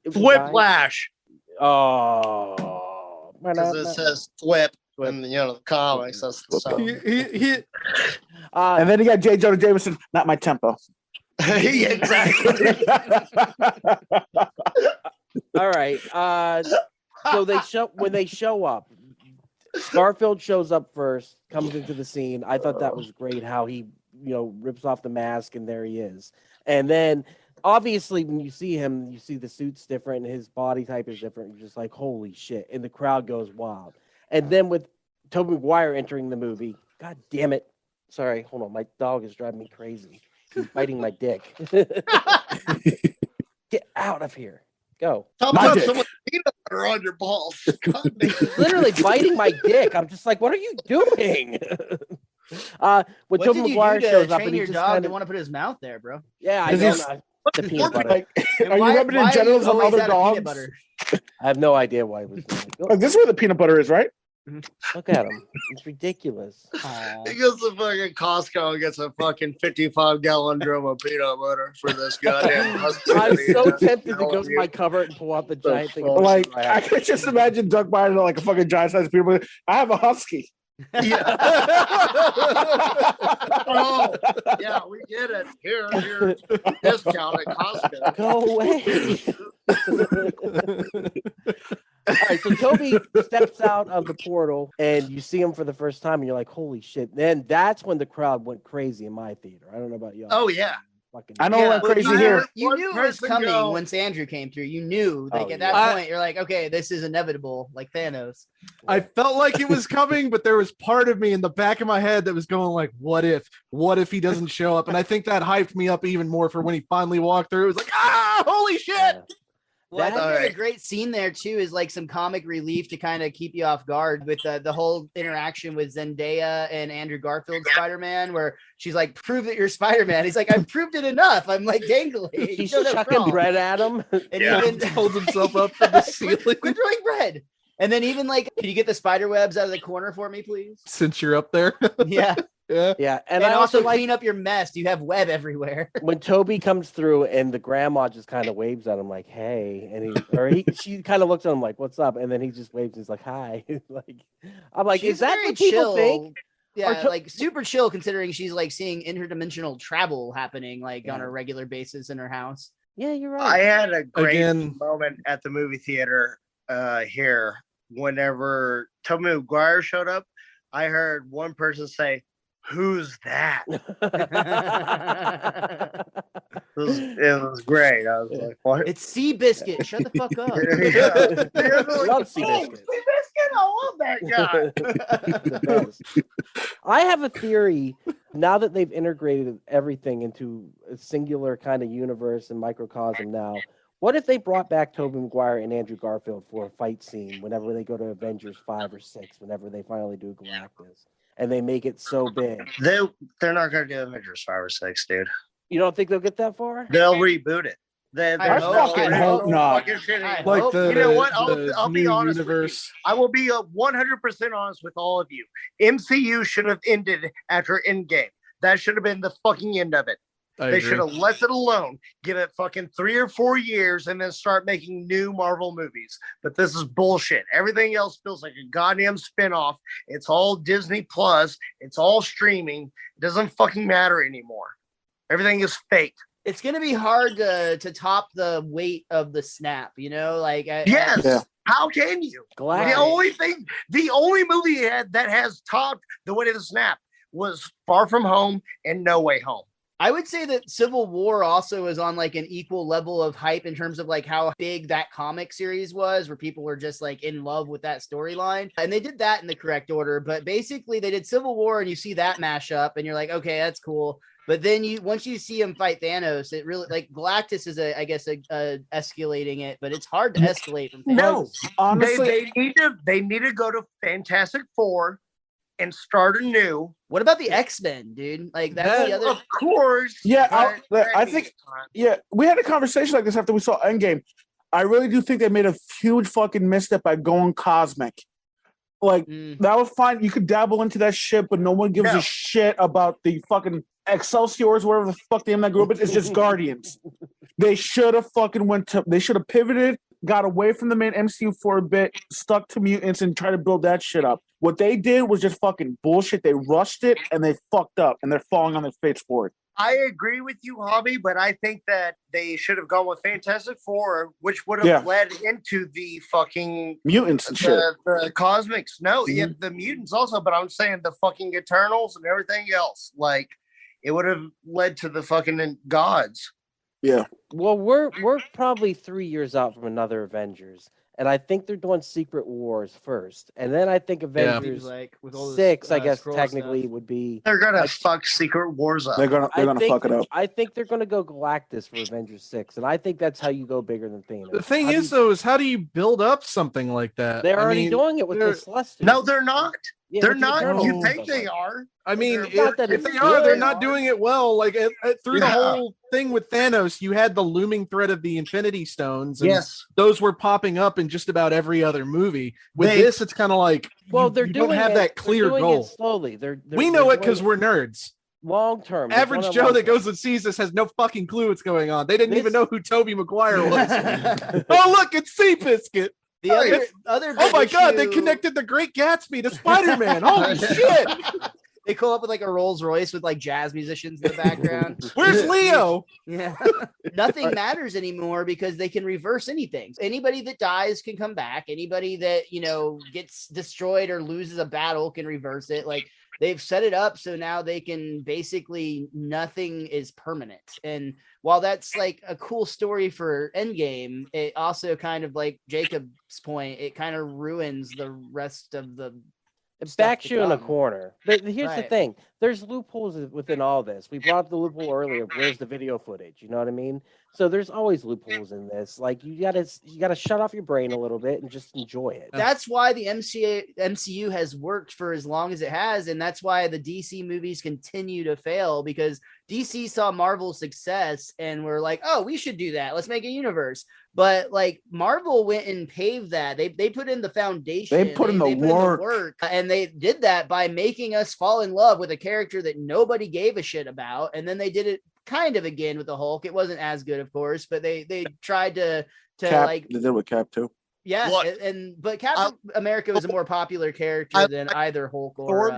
It was Whiplash, Oh. because it says Thwip in the comics. That's the sound. he And then you got J. Jonah Jameson, not my tempo. Yeah, exactly. All right. So when they show up, Garfield shows up first, comes into the scene. I thought that was great how he, rips off the mask and there he is. And then obviously when you see him, you see the suit's different, his body type is different. You're just like, holy shit. And the crowd goes wild. And then with Tobey Maguire entering the movie, god damn it. Sorry, hold on. My dog is driving me crazy. He's biting my dick. Get out of here. Go. Talk My about dick. someone peanut butter on your balls. God damn. He's literally biting my dick. I'm just like, what are you doing? When What Tobey did you Maguire do to shows up train and he your just dog kind to of, want to put his mouth there, bro? yeah, I Is know. this- The peanut butter. Like, And are you rubbing in why are genitals on always other out of peanut dogs? butter? I have no idea why it was doing it. Like, this is where the peanut butter is, right? Look at him. It's ridiculous. Aw. He goes to fucking Costco and gets a fucking 55-gallon drum of peanut butter for this goddamn husky. I'm so Yeah. tempted to go to my cupboard and pull out the giant thing. of Like, peanut I butter. could just imagine Doug buying like a fucking giant sized peanut butter. I have a husky. Yeah. Oh, yeah, we get it. Here, discount at Costco. Go away. All right, so Toby steps out of the portal and you see him for the first time and you're like, holy shit. Then that's when the crowd went crazy in my theater. I don't know about y'all. Oh, yeah. Fucking I know Yeah, it went well, crazy you here. never- You One knew it was person coming go- once Andrew came through. You knew, like Oh, at that yeah. point, you're like, okay, this is inevitable, like Thanos. I felt like it was coming, but there was part of me in the back of my head that was going like, what if he doesn't show up? And I think that hyped me up even more for when he finally walked through. It was like, holy shit. Yeah. Well, I That- think there's a Alright. great scene there too, is like some comic relief to kind of keep you off guard with the whole interaction with Zendaya and Andrew Garfield Spider-Man, where she's like, "Prove that you're Spider-Man." He's like, "I've proved it enough. I'm like dangling." He's Showed up chucking wrong. bread at him. And Yeah. even Holds himself up to the ceiling. quit throwing bread. And then even like, can you get the spider webs out of the corner for me, please? Since you're up there. Yeah. Yeah. Yeah, And I also like clean up your mess. You have web everywhere. when Toby comes through and the grandma just kind of waves at him like, "Hey," and she kind of looks at him like, "What's up?" And then he just waves and he's like, "Hi." Like, I'm like, She's is that very what people chill. think? Yeah, Or like super chill considering she's like seeing interdimensional travel happening like on a regular basis in her house. Yeah, you're I right. had a great Again- moment at the movie theater here whenever Tobey Maguire showed up. I heard one person say, "Who's that?" It was great. I was like, "What?" It's Seabiscuit. Shut the fuck up. Love Seabiscuit. Seabiscuit, I love that guy. The best. I have a theory now that they've integrated everything into a singular kind of universe and microcosm now. What if they brought back Tobey Maguire and Andrew Garfield for a fight scene whenever they go to Avengers 5 or 6, whenever they finally do Galactus, and they make it so big? They're not going to do Avengers 5 or 6, dude. You don't think they'll get that far? They'll reboot it. I fucking hope not. Like You know what? the I'll be new honest with you. universe. I will be 100% honest with all of you. MCU should have ended after Endgame. That should have been the fucking end of it. I They agree. should have left it alone. Give it fucking 3 or 4 years and then start making new Marvel movies. But this is bullshit. Everything else feels like a goddamn spinoff. It's all Disney Plus. It's all streaming. It doesn't fucking matter anymore. Everything is fake. It's gonna be hard to top the weight of the snap, you know? Like Yes. Yeah. How can you? Galactus. The only movie that has topped the weight of the snap was Far From Home and No Way Home. I would say that Civil War also is on like an equal level of hype in terms of like how big that comic series was, where people were just like in love with that storyline. And they did that in the correct order. But basically they did Civil War and you see that mashup and you're like, okay, that's cool. But then once you see him fight Thanos, it really like Galactus is I guess escalating it, but it's hard to escalate from Thanos. No, Honestly, they need to go to Fantastic Four and start anew. What about the X-Men, dude? Like that's the other. Of course. Yeah, but I think- yeah, we had a conversation like this after we saw Endgame. I really do think they made a huge fucking misstep by going cosmic. Like, that was fine. You could dabble into that shit, but no one gives a shit about the fucking Excelsiors, whatever the fuck the name of that group is. It's just Guardians. They should have fucking they should have pivoted, got away from the main MCU for a bit, stuck to mutants and tried to build that shit up. What they did was just fucking bullshit. They rushed it and they fucked up and they're falling on their face for it. I agree with you, Javi, but I think that they should have gone with Fantastic Four, which would have led into the fucking mutants and shit. The cosmics. No, yeah, the mutants also, but I'm saying the fucking Eternals and everything else. Like, it would have led to the fucking gods. Yeah. Well, we're probably 3 years out from another Avengers, and I think they're doing Secret Wars first, and then I think Avengers like with all this, 6, I guess scroll technically stuff. would be. They're gonna fuck Secret Wars up. They're gonna fuck it up. I think they're gonna go Galactus for Avengers 6, and I think that's how you go bigger than Thanos. The thing How do is, you- though, is how do you build up something like that? they're I already mean, doing it with they're- the Celestials. No, they're not. Yeah, They're with the not. Eternals You and think stuff they like are? I mean, It's not that if it's they are, they're good. not doing it well. Like through the whole thing with Thanos, you had the looming threat of the Infinity Stones. And Yes. those were popping up in just about every other movie. With They- this, it's kind of like Well, they're you doing don't have it, that they're clear doing goal. It slowly. We know it because we're nerds. long term. Average Joe that goes and sees this has no fucking clue what's going on. They didn't even know who Tobey Maguire was. Oh, look, it's Seabiscuit. The other Oh my big god, they issue- connected the Great Gatsby to Spider-Man. Holy shit. They call up with like a Rolls Royce with like jazz musicians in the background. Where's Leo? Yeah. Nothing matters anymore because they can reverse anything. Anybody that dies can come back. Anybody that, you know, gets destroyed or loses a battle can reverse it. Like they've set it up so now they can basically nothing is permanent. And while that's like a cool story for Endgame, it also kind of like Jacob's point, it kind of ruins the rest of the It stuff backs to you in a come. corner. But here's the Right. thing: there's loopholes within all this. We brought up the loophole earlier. Where's the video footage? You know what I mean? So there's always loopholes in this. Like you gotta shut off your brain a little bit and just enjoy it. That's why the MCU has worked for as long as it has, and that's why the DC movies continue to fail because DC saw Marvel's success and were like, oh, we should do that. Let's make a universe. But like Marvel went and paved that. They put in the foundation. They put in the work. And they did that by making us fall in love with a character that nobody gave a shit about. And then they did it kind of again with the Hulk. It wasn't as good, of course, but they tried to Cap, like they did with Cap too. yeah. Look, But Captain America was a more popular character than either Hulk or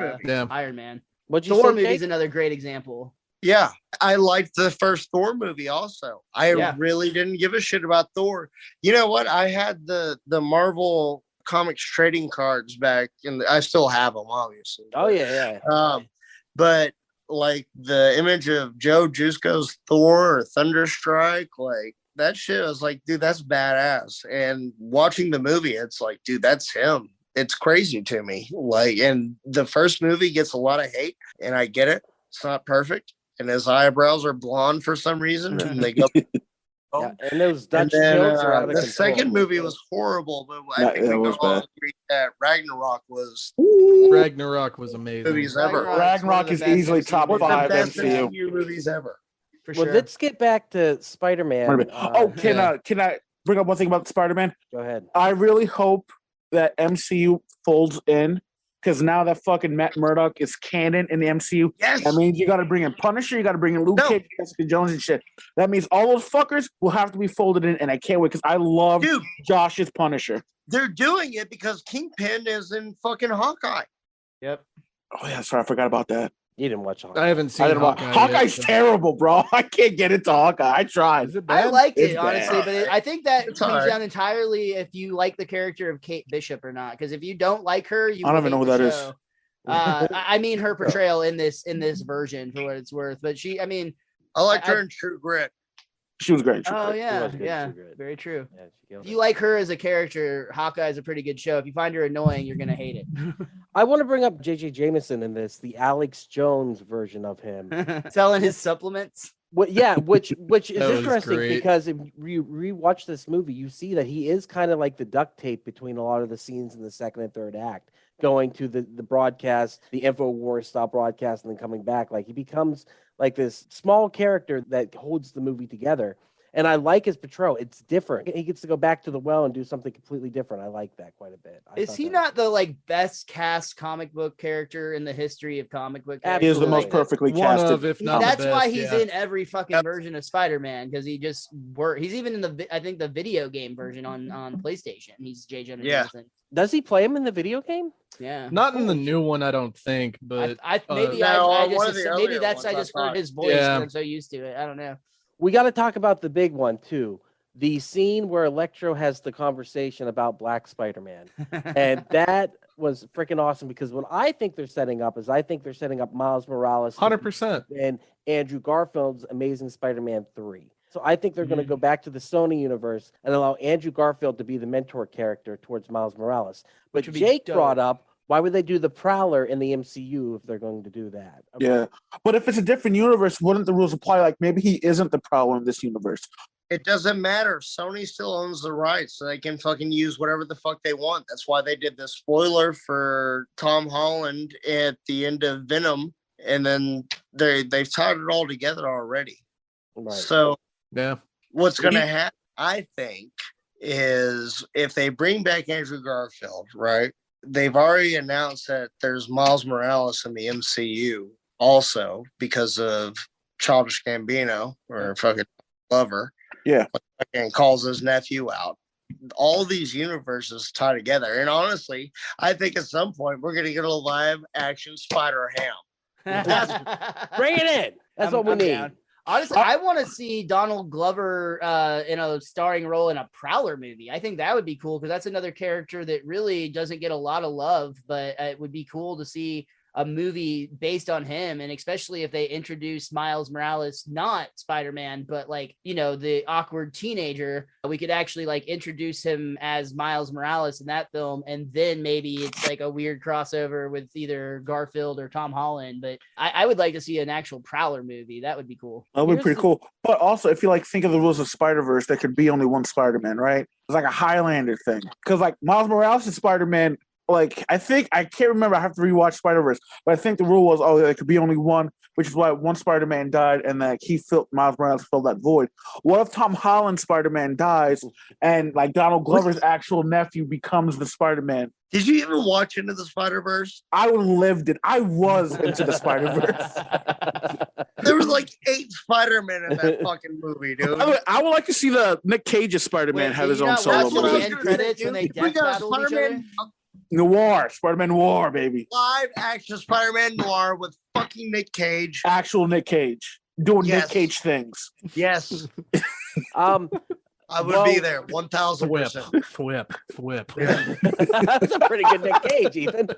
Iron Man. Thor movie is another great example. Yeah, I liked the first Thor movie also. I really didn't give a shit about Thor. You know what? I had the Marvel Comics trading cards back, and I still have them, obviously. Oh, yeah. But like the image of Joe Jusko's Thor or Thunderstrike, like that shit, I was like, dude, that's badass. And watching the movie, it's like, dude, that's him. It's crazy to me. Like, and the first movie gets a lot of hate, and I get it. It's not perfect. And his eyebrows are blonde for some reason, and they go. Yeah, and those Dutch then, kilts are out of the control. second movie was horrible, but I think we can all agree that Ragnarok was amazing. movies ever. Ragnarok is easily top One of the 5 best MCU. MCU movies ever. For Well, sure. let's get back to Spider-Man. Can I bring up one thing about Spider-Man? Go ahead. I really hope that MCU folds in, because now that fucking Matt Murdock is canon in the MCU, Yes. that means you got to bring in Punisher, you got to bring in Luke Cage, Jessica Jones, and shit. That means all those fuckers will have to be folded in, and I can't wait because I love Josh's Punisher. They're doing it because Kingpin is in fucking Hawkeye. Yep. Oh yeah, sorry, I forgot about that. You didn't watch Hawkeye. I haven't seen Hawkeye. Hawkeye's terrible, bro. I can't get into Hawkeye. I tried. Is it bad? I liked it, It's honestly, bad. but I think that It's comes alright. down entirely if you like the character of Kate Bishop or not. Because if you don't like her, you I don't will even know hate who the that is. show. I mean her portrayal in this version for what it's worth. But I liked her in True Grit. She was great. oh She yeah, was good, yeah, she was good. very true. Yeah, she killed If it. you like her as a character, Hawkeye is a pretty good show. If you find her annoying, you're gonna hate I want to bring up J.J. Jameson in this, the Alex Jones version of him. it. Selling his supplements. Which is That was interesting great. because if you rewatch this movie, you see that he is kind of like the duct tape between a lot of the scenes in the second and third act, going to the broadcast, the InfoWars style broadcast, and then coming back. Like he becomes like this small character that holds the movie together. And I like his portrayal. It's different. He gets to go back to the well and do something completely different. I like that quite a bit. Is he not the like best cast comic book character in the history of comic book? He is the most perfectly casted. if not That's the why best, he's yeah. in every fucking version of Spider-Man, because he just he's even in the I think the video game version on PlayStation. He's J. Jonah Yeah. Jameson. Does he play him in the video game? Yeah. Not in the new one, I don't think, but Maybe No, I one just of the maybe earlier that's ones, I I just heard thought. his voice Yeah. and I'm so used to it. I don't know. We got to talk about the big one too. The scene where Electro has the conversation about Black Spider-Man. And that was freaking awesome, because what I think they're setting up is Miles Morales 100%. and Andrew Garfield's Amazing Spider-Man 3. So I think they're going to go back to the Sony universe and allow Andrew Garfield to be the mentor character towards Miles Morales. But Which would be Jake dope. brought up, why would they do the Prowler in the MCU if they're going to do that? Yeah, but if it's a different universe, wouldn't the rules apply? Like maybe he isn't the Prowler in this universe. It doesn't matter. Sony still owns the rights, so they can fucking use whatever the fuck they want. That's why they did the spoiler for Tom Holland at the end of Venom, and then they've tied it all together already. Right. So Yeah. what's going to happen, I think, is if they bring back Andrew Garfield, right? They've already announced that there's Miles Morales in the MCU also because of Childish Gambino or fucking Lover. Yeah. And calls his nephew out. All these universes tie together. And honestly, I think at some point we're going to get a live action Spider-Ham. Bring it in. That's what we I'm need. down. Honestly, I want to see Donald Glover in a starring role in a Prowler movie. I think that would be cool, because that's another character that really doesn't get a lot of love, but it would be cool to see a movie based on him. And especially if they introduce Miles Morales, not Spider-Man, but like, you know, the awkward teenager, we could actually like introduce him as Miles Morales in that film. And then maybe it's like a weird crossover with either Garfield or Tom Holland. But I would like to see an actual Prowler movie. That would be cool. That would be Here's pretty the- cool. But also, if you like think of the rules of Spider-Verse, there could be only one Spider-Man, right? It's like a Highlander thing. Because like Miles Morales' Spider-Man like I can't remember. I have to rewatch Spider-Verse, but I think the rule was there could be only one, which is why one Spider-Man died, and that Miles Morales filled that void. What if Tom Holland Spider-Man dies, and like Donald Glover's actual nephew becomes the Spider-Man? Did you even watch Into the Spider-Verse? I lived it. I was into the Spider-Verse. There was like 8 Spider-Men in that fucking movie, dude. I would like to see the Nick Cage's Spider-Man Wait, have his you own not solo watch the movie. end credits when they We death got battled each Spider-Man, other? Noir, Spider-Man Noir, baby. live action Spider-Man Noir with fucking Nick Cage. Actual Nick Cage doing Yes. Nick Cage things. Yes, Um, I would Well- be there 1000%. Whip. that's a pretty good Nick Cage, Ethan.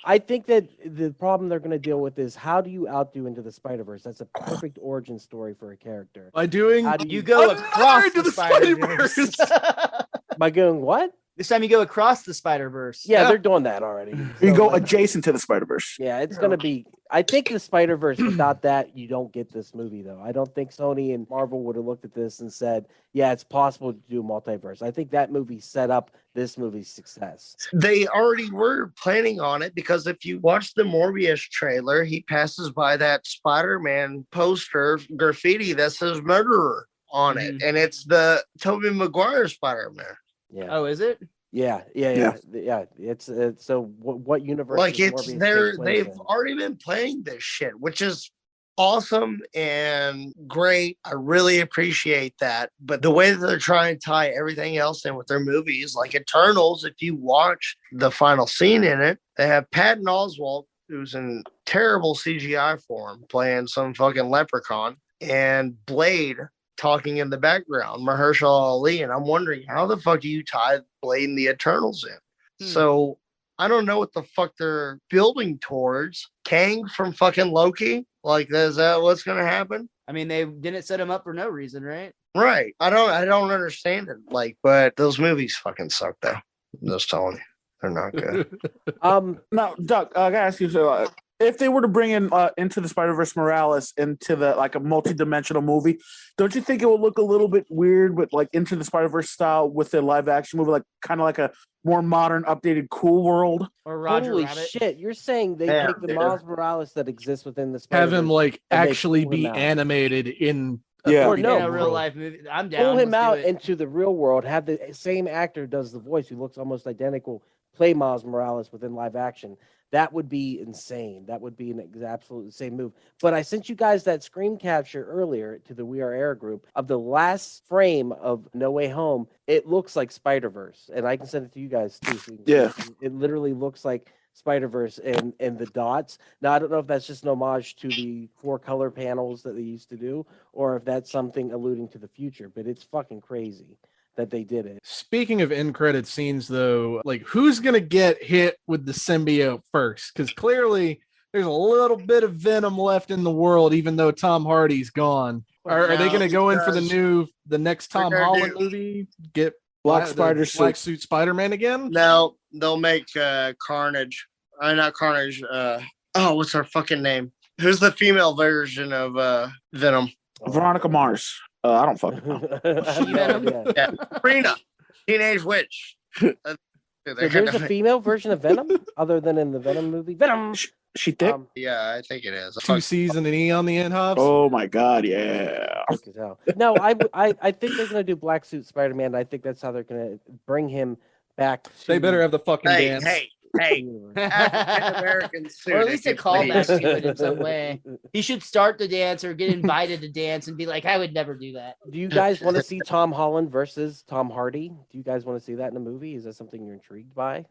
I think that the problem they're going to deal with is how do you outdo Into the Spider-Verse? That's a perfect origin story for a character. By doing How do You go Another across Into the the Spider-Verse. Spider-Verse. By going what? This time you go across the Spider-Verse. Yeah, they're doing that already. You So, go like, adjacent to the Spider-Verse. yeah, it's going to be. I think the Spider-Verse, without that, you don't get this movie, though. I don't think Sony and Marvel would have looked at this and said, yeah, it's possible to do a multiverse. I think that movie set up this movie's success. They already were planning on it because if you watch the Morbius trailer, he passes by that Spider-Man poster graffiti that says murderer on it. And it's the Tobey Maguire Spider-Man. Yeah. Oh, is it? Yeah. It's so what universe? Like does it's Morbius there, take place they've in? already been playing this shit, which is awesome and great. I really appreciate that. But the way that they're trying to tie everything else in with their movies, like Eternals, if you watch the final scene in it, they have Patton Oswalt, who's in terrible CGI form, playing some fucking leprechaun, and Blade talking in the background, Mahershala Ali, and I'm wondering how the fuck do you tie Blade and the Eternals in? So I don't know what the fuck they're building towards. Kang from fucking Loki? Like, is that what's gonna happen? I mean, they didn't set him up for no reason, right? Right. I don't understand it. Like, but those movies fucking suck though. I'm just telling you. They're not good. Now, Doug, I gotta ask you, so, if they were to bring in Into the Spider-Verse Morales into the like a multi-dimensional movie, don't you think it would look a little bit weird with like Into the Spider-Verse style with a live action movie, like kind of like a more modern, updated, cool world? Or Roger Holy Rabbit. shit! You're saying they Yeah, take the dude. Miles Morales that exists within the Have Spider-Verse him like and they actually pull him be out. animated in Yeah. Or no, In a real bro. life movie. I'm down. pull him Let's do out it. into the real world, have the same actor does the voice who looks almost identical, play Miles Morales within live action. That would be insane. That would be an absolute insane move. But I sent you guys that screen capture earlier to the We Are Air group of the last frame of No Way Home. It looks like Spider-Verse, and I can send it to you guys too. So you can Yeah. see. It literally looks like Spider-Verse and the dots. Now, I don't know if that's just an homage to the 4 color panels that they used to do, or if that's something alluding to the future, but it's fucking crazy that they did it. Speaking of end credit scenes, though, like who's gonna get hit with the symbiote first? Because clearly there's a little bit of venom left in the world, even though Tom Hardy's gone. Are they No, gonna go in for because the next Tom gonna Holland do- movie? Get Black the Spider black suit. suit Spider-Man again? No, they'll make Carnage. Not Carnage. What's her fucking name? Who's the female version of Venom? Veronica Mars. I don't fucking know. I have no idea. Yeah, Sabrina, Teenage Witch. So there's a female version of Venom other than in the Venom movie. Venom. She thick? Yeah, I think it is. 2 C's and an E on the end, Hobbs. Oh my god, yeah. Thick as hell. No, I think they're gonna do Black Suit Spider-Man. I think that's how they're gonna bring him back. To They better have the fucking Hey, dance. hey, the hey! universe. African American suit. Or at least a if you callback please. to it in some way. He should start the dance or get invited to dance and be like, I would never do that. Do you guys want to see Tom Holland versus Tom Hardy? Do you guys want to see that in a movie? Is that something you're intrigued by?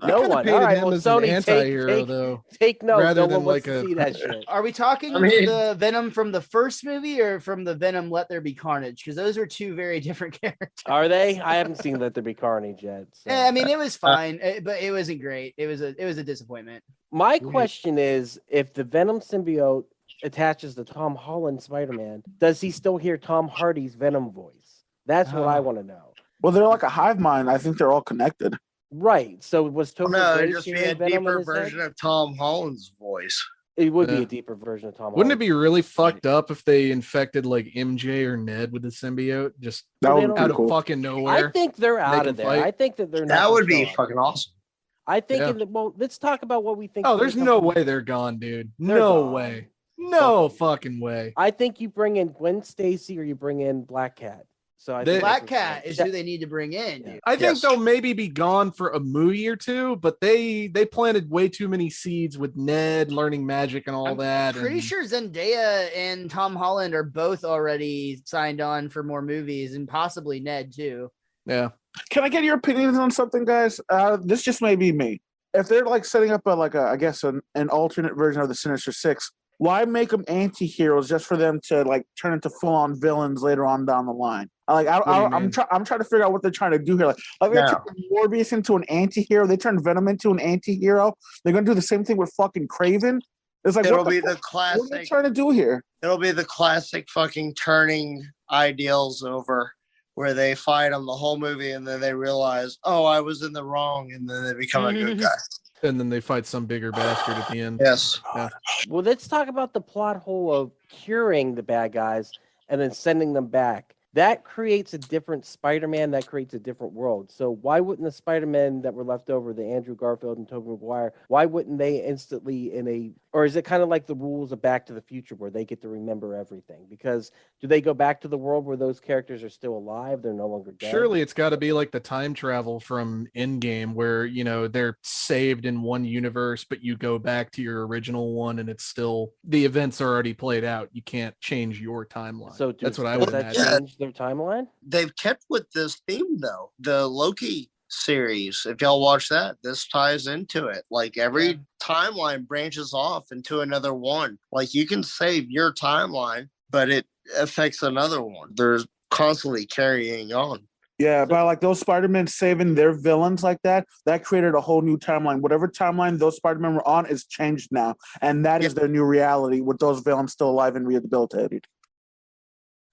I No kinda one. painted All right, him well, as an Sony, anti-hero, though. take note. rather No than one wants like to a- see that shit. Are we talking I mean- the Venom from the first movie or from the Venom Let There Be Carnage? Because those are two very different characters. Are they? I haven't seen Let There Be Carnage yet. So. Yeah, I mean, it was fine, but it wasn't great. It was a disappointment. My question is, if the Venom symbiote attaches to Tom Holland Spider-Man, does he still hear Tom Hardy's Venom voice? That's what I Oh. want to know. Well, they're like a hive mind. I think they're all connected. Right. So was Topher No, it'd Grace just be hearing a Venom in deeper his head? version of Tom Holland's voice. It would be Yeah. a deeper version of Tom Wouldn't it Holland. be really fucked up if they infected like MJ or Ned with the symbiote just That Well, would they be out pretty of cool. fucking I nowhere? think they're out can of there. fight. I think that they're not. That gonna would be show up. fucking awesome. I think. Yeah. Well, let's talk about what we think. Oh, for there's the no company. way they're gone, dude. They're No gone. way. No Fuck. fucking way. I think you bring in Gwen Stacy or you bring in Black Cat. So I think Black that's Cat what- is who they need to bring in. Yeah. Dude. I think Yes. they'll maybe be gone for a movie or two, but they planted way too many seeds with Ned learning magic and all that. Pretty and- sure Zendaya and Tom Holland are both already signed on for more movies, and possibly Ned too. Yeah. Can I get your opinions on something, guys? This just may be me. If they're like setting up I guess an alternate version of the Sinister Six, why make them anti-heroes just for them to like turn into full-on villains later on down the line? do you I'm mean? trying to figure out what they're trying to do here. Like they No. turned Morbius into an anti-hero. They turned Venom into an anti-hero. They're gonna do the same thing with fucking Craven. It's like It'll what be the the fuck- what are they classic. trying to do here? It'll be the classic fucking turning ideals over, where they fight them the whole movie and then they realize, oh, I was in the wrong, and then they become a good guy. And then they fight some bigger bastard at the end. Yes. Well, let's talk about the plot hole of curing the bad guys and then sending them back. That creates a different Spider-Man. That creates a different world. So why wouldn't the Spider-Man that were left over, the Andrew Garfield and Tobey Maguire, why wouldn't they instantly or is it kind of like the rules of Back to the Future where they get to remember everything? Because do they go back to the world where those characters are still alive? They're no longer dead? Surely it's got to be like the time travel from Endgame where, they're saved in one universe, but you go back to your original one and it's still, the events are already played out. You can't change your timeline. So that's what I does would that imagine. change their timeline? They've kept with this theme though. The Loki series, if y'all watch that, this ties into it. Like every timeline branches off into another one. Like you can save your timeline, but it affects another one. There's constantly carrying on. Yeah, but like those Spider-Men saving their villains like that created a whole new timeline. Whatever timeline those Spider-Men were on is changed now. And that is their new reality with those villains still alive and rehabilitated.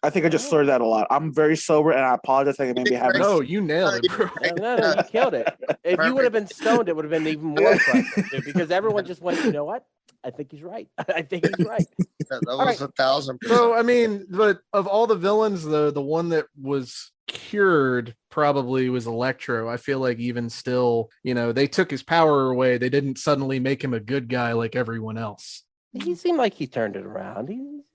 I think I just slurred that a lot. I'm very sober and I apologize. I think maybe having No, you nailed it, bro. No, you killed it. If you would have been stoned, it would have been even more impressive, dude, because everyone just went, you know what? I think he's right. I think he's right. That was 1,000%. So I mean, but of all the villains, the one that was cured probably was Electro. I feel like even still, they took his power away. They didn't suddenly make him a good guy like everyone else. He seemed like he turned it around.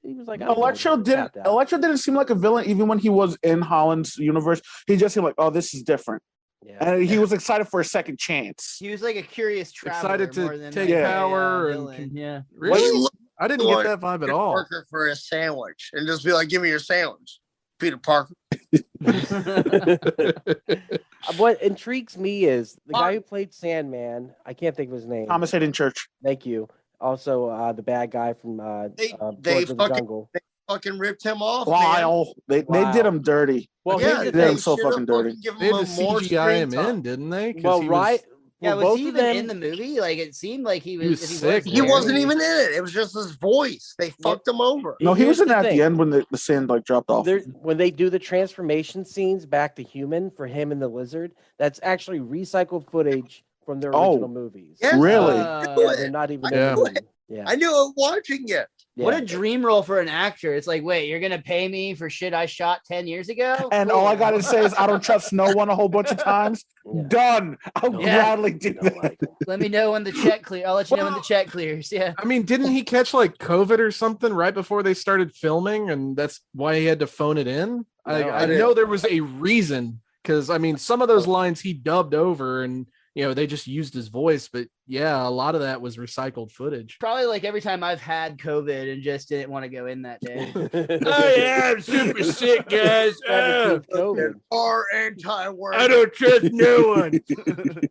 He was like, I'm Electro gonna didn't tap out. Electro didn't seem like a villain even when he was in Holland's universe. He just seemed like, oh, this is different. Yeah. And he was excited for a second chance. He was like a curious traveler, Excited to more than take like a, power and villain. Yeah. Really? look I didn't like get that vibe at Peter all. Parker for a sandwich and just be like, give me your sandwich, Peter Parker. What intrigues me is the guy who played Sandman. I can't think of his name. Thomas Hayden Church. Thank you. Also, the bad guy from They George of the fucking- Jungle. Fucking ripped him off, man. Lyle. They did him dirty. Well, Yeah, here's the they thing. him so should've fucking dirty. given They had him to more CGI screen him time. in, didn't they? 'Cause Well, he right. Yeah, well, was both he of even them, in the movie? Like it seemed like he was. was if sick, was He there, wasn't he- even in it. It was just his voice. They fucked him over. No, he Here's was in the at thing. the end when the sand like dropped off. When they do the transformation scenes back to human for him and the lizard, that's actually recycled footage from their Oh. original movies. Yes, Really? Yeah, they're not even Yeah. in the movie. Yeah. I knew it watching it. What Yeah. a dream role for an actor. It's like, wait, you're gonna pay me for shit I shot 10 years ago? And all I gotta say is I don't trust no one a whole bunch of times. Yeah. Done. I'll Yeah. gladly do No, that. like, Let me know when the check clear. I'll let you know when the check clears. Yeah. I mean, didn't he catch like COVID or something right before they started filming, and that's why he had to phone it in? I didn't. know there was a reason, because I mean, some of those lines he dubbed over, and they just used his voice. But yeah, a lot of that was recycled footage. Probably like every time I've had COVID and just didn't want to go in that day. Oh yeah, I'm super sick, guys. COVID. Or anti-word. I don't trust no one.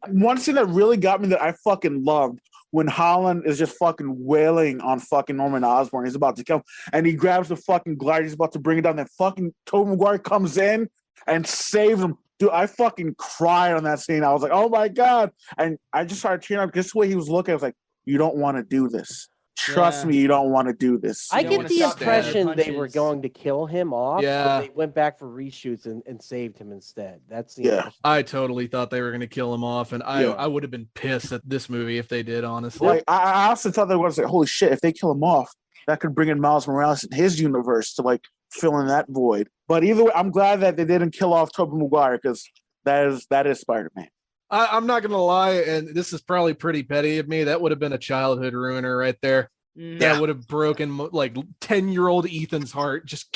One scene that really got me that I fucking loved when Holland is just fucking wailing on fucking Norman Osborn. He's about to come and he grabs the fucking glider. He's about to bring it down. Then fucking Tobey Maguire comes in and saves him. Dude, I fucking cried on that scene. I was like, oh my God. And I just started tearing up. Just the way he was looking, I was like, you don't want to do this. trust me, you don't want to do this. I You don't get wanna the stop throwing impression they were punches. going to kill him off, Yeah. but they went back for reshoots and saved him instead. That's the Yeah. impression. I totally thought they were going to kill him off, and Yeah. I would have been pissed at this movie if they did, honestly. Like I also thought they was like, holy shit, if they kill him off, that could bring in Miles Morales in his universe to like fill in that void. But either way, I'm glad that they didn't kill off Tobey Maguire because that is Spider-Man. I'm not going to lie, and this is probably pretty petty of me. That would have been a childhood ruiner right there. That would have broken like 10-year-old Ethan's heart. Just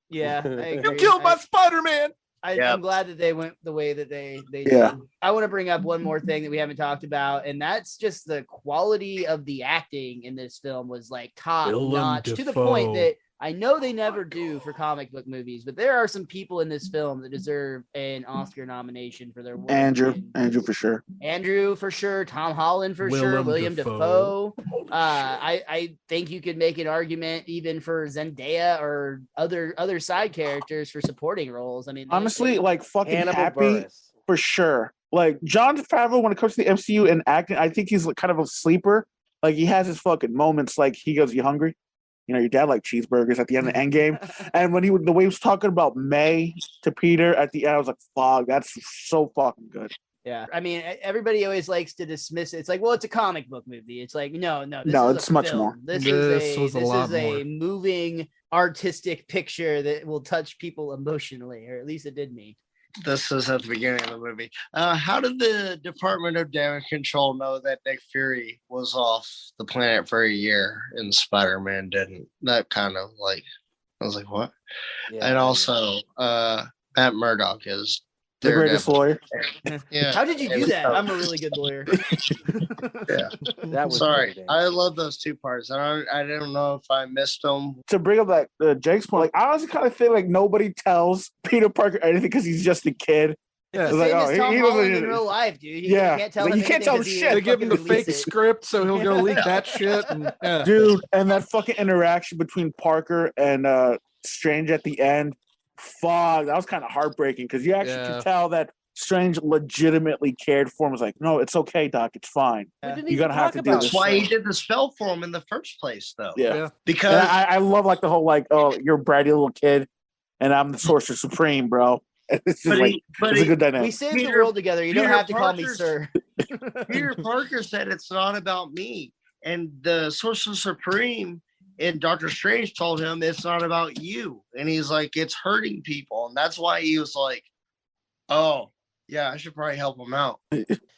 Yeah, I you agree. killed my Spider-Man. I'm glad that they went the way that they Yeah. did. I want to bring up one more thing that we haven't talked about, and that's just the quality of the acting in this film was like top Willem notch to the Dafoe. point that I know they never do for comic book movies, but there are some people in this film that deserve an Oscar nomination for their work. Andrew for sure. Andrew for sure, Tom Holland for sure, Willem William Dafoe. Dafoe. I think you could make an argument even for Zendaya or other side characters for supporting roles. I mean, Honestly, like fucking Hannibal happy Buress. for sure. Like Jon Favreau, when it comes to the MCU and acting, I think he's like kind of a sleeper. Like he has his fucking moments. Like he goes, "You hungry?" You know, your dad liked cheeseburgers at the end of Endgame. And when the way he was talking about May to Peter at the end, I was like, fuck, that's so fucking good. Yeah, I mean, everybody always likes to dismiss it. It's like, well, it's a comic book movie. It's like, no, No, this is it's a much film. more. This This was is a lot a more. moving, artistic picture that will touch people emotionally, or at least it did me. This is at the beginning of the movie. How did the Department of Damage Control know that Nick Fury was off the planet for a year and Spider-Man didn't? That kind of like, I was like, what? Yeah, And also, Matt Murdock is The greatest lawyer. Yeah. How did you do And that? so- I'm a really good lawyer. that was Sorry, pretty I love those two parts. I don't know if I missed them. To bring up that Jake's point, like I honestly kind of feel like nobody tells Peter Parker anything because he's just a kid. Yeah. It's Same like, as oh, Tom he doesn't Holland in even- real life, dude. Yeah. You can't tell Like, him you can't tell him anything 'cause he shit. They give him the fucking release fake it. script, so he'll go leak that shit. And, yeah. Dude, and that fucking interaction between Parker and Strange at the end, fuck, that was kind of heartbreaking because you actually Yeah. could tell that Strange legitimately cared for him. Was like, no, it's okay, Doc, it's fine. We didn't You're even gonna have talk to do about this. That's why he did the spell for him in the first place, though. Yeah. Yeah. And Because I love like the whole like, oh, you're a bratty little kid, and I'm the Sorcerer Supreme, bro. It's just like it's a good We dynamic. saved the Peter- world together. You don't Peter have to call me Parker's- sir. Peter Parker said it's not about me. And the Sorcerer Supreme and Doctor Strange told him it's not about you. And he's like, it's hurting people. And that's why he was like, oh, yeah, I should probably help him out.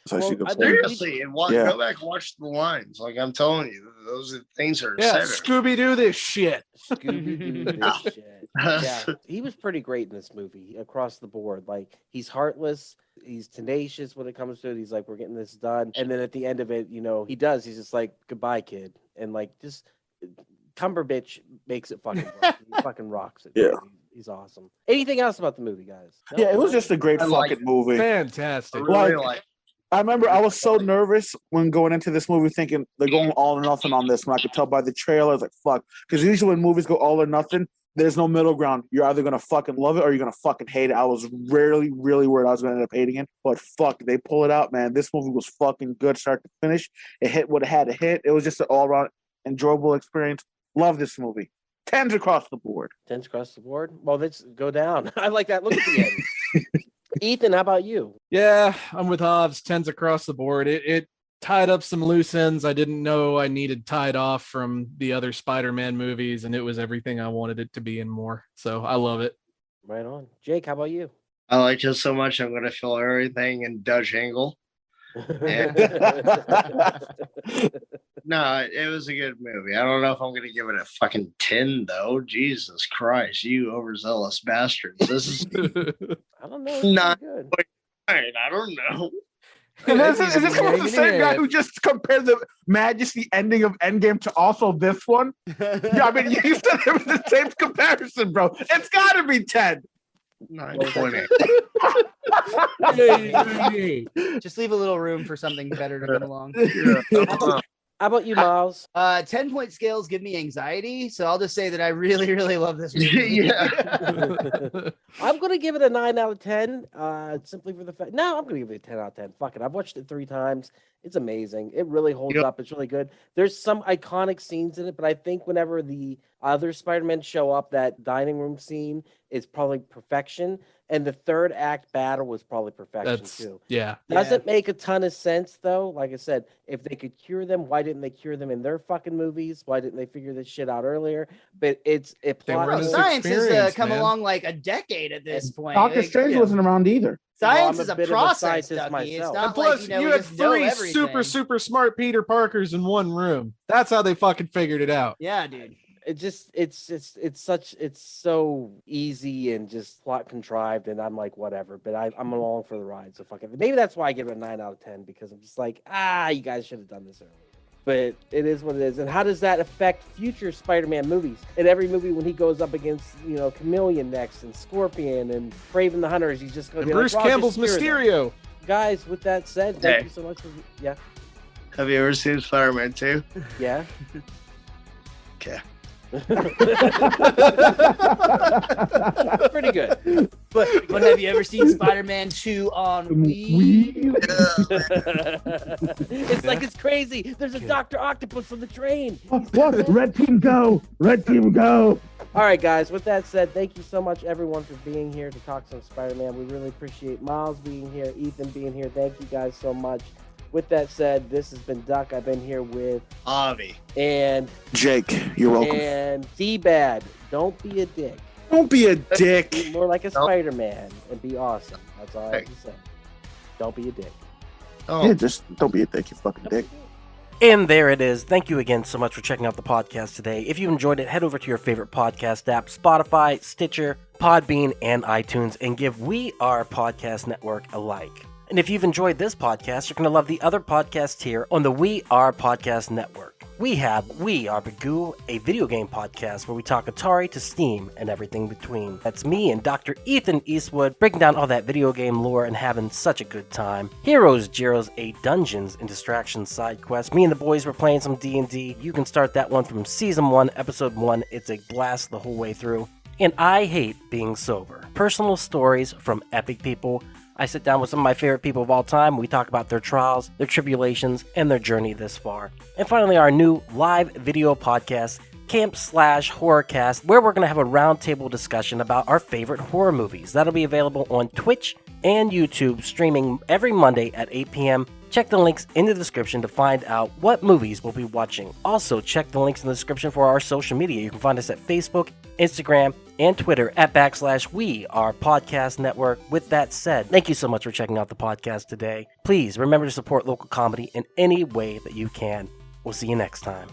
So Well, she goes, I think- Seriously, and Yeah. go back and watch the lines. Like I'm telling you, those are things that are Yeah, said. Scooby Doo this shit. Scooby-Doo this shit. Yeah, he was pretty great in this movie across the board. Like he's heartless, he's tenacious when it comes to it. He's like, we're getting this done, and then at the end of it, you know, he does. He's just like, goodbye, kid, and like just Cumberbitch makes it fucking work. He fucking rocks it. Yeah. He's awesome. Anything else about the movie, guys? No? yeah, it was just a great I like fucking movie. Fantastic. I really Like- like I remember I was so nervous when going into this movie thinking they're going all or nothing on this. When I could tell by the trailer, I was like, fuck. Because usually when movies go all or nothing, there's no middle ground. You're either going to fucking love it or you're going to fucking hate it. I was really worried I was going to end up hating it. But fuck, they pull it out, man. This movie was fucking good start to finish. It hit what it had to hit. It was just an all-around enjoyable experience. Love this movie. 10s across the board. 10s across the board. Well, let's go down. I like that. Look at the end. Ethan, how about you? Yeah, I'm with Hobbs. 10s across the board. It tied up some loose ends I didn't know I needed tied off from the other Spider-Man movies, and it was everything I wanted it to be and more. So I love it. Right on. Jake, how about you? I liked it so much I'm gonna fill everything in Dutch angle. No, it was a good movie. I don't know if I'm gonna give it a fucking 10 though. Jesus Christ, you overzealous bastards. This is I don't know. It's Not- pretty good. fine. I don't know. And this is this coming from the Hanging same guy head. who just compared the Majesty ending of Endgame to also this one? Yeah, I mean, you said it was the same comparison, bro. It's got to be 10. 920. Just leave a little room for something better to come along. How about you, Miles? 10-point scales give me anxiety, so I'll just say that I really love this movie. Yeah. I'm gonna give it a 9 out of 10. Simply for the fact, no, I'm gonna give it a 10 out of 10. Fuck it, I've watched it 3 times, It's amazing. It really holds up. It's really good. There's some iconic scenes in it, but I think whenever the other Spider-Man show up, that dining room scene is probably perfection. And the third act battle was probably perfection too. Yeah. Doesn't make a ton of sense though. Like I said, if they could cure them, why didn't they cure them in their fucking movies? Why didn't they figure this shit out earlier? But it's a plot. weren't Bro, as science has experienced, come man. along like a decade at this point. Doctor Like, Strange wasn't around either. Science I'm is a a bit of a process, scientist Ducky. It's myself. not And plus, like, you we had just know 3 everything. super smart Peter Parkers in one room. That's how they fucking figured it out. Yeah, dude. It's so easy and just plot contrived, and I'm like, whatever. But I'm along for the ride. So fuck it. Maybe that's why I give it a 9 out of 10, because I'm just like, you guys should have done this earlier. But it is what it is. And how does that affect future Spider-Man movies? In every movie, when he goes up against, Chameleon next and Scorpion and Craven the Hunter, he's just going to And be Bruce like, "Well, Campbell's just cure them." Mysterio. Guys, with that said, thank you so much for Have you ever seen Spider-Man 2? yeah. Okay. Pretty good. But have you ever seen Spider-Man 2 on Wii? It's like it's crazy. There's a Dr. Octopus on the train. What? Red team go! Red team go! All right, guys. With that said, thank you so much, everyone, for being here to talk some Spider-Man. We really appreciate Miles being here, Ethan being here. Thank you guys so much. With that said, this has been Duck. I've been here with Javi. and Jake, you're welcome. and D-Bad. Don't be a dick. Don't be a Be dick. more like a Nope. Spider-Man and be awesome. That's all I have to say. Don't be a dick. Oh, Yeah, just don't be a dick, you fucking dick. And there it is. Thank you again so much for checking out the podcast today. If you enjoyed it, head over to your favorite podcast app, Spotify, Stitcher, Podbean, and iTunes, and give We Are Podcast Network a like. And if you've enjoyed this podcast, you're going to love the other podcasts here on the We Are Podcast Network. We have We Are Bagu, a video game podcast where we talk Atari to Steam and everything between. That's me and Dr. Ethan Eastwood breaking down all that video game lore and having such a good time. Heroes, Gyros, a Dungeons and Distractions side quest. Me and the boys were playing some D&D. You can start that one from Season 1, Episode 1. It's a blast the whole way through. And I Hate Being Sober. Personal stories from epic people. I sit down with some of my favorite people of all time. We talk about their trials, their tribulations, and their journey this far. And finally, our new live video podcast, Slash Horrorcast, where we're going to have a roundtable discussion about our favorite horror movies. That'll be available on Twitch and YouTube, streaming every Monday at 8 p.m. Check the links in the description to find out what movies we'll be watching. Also, check the links in the description for our social media. You can find us at Facebook, Instagram, and Twitter at /We Are Podcast Network. With that said, thank you so much for checking out the podcast today. Please remember to support local comedy in any way that you can. We'll see you next time.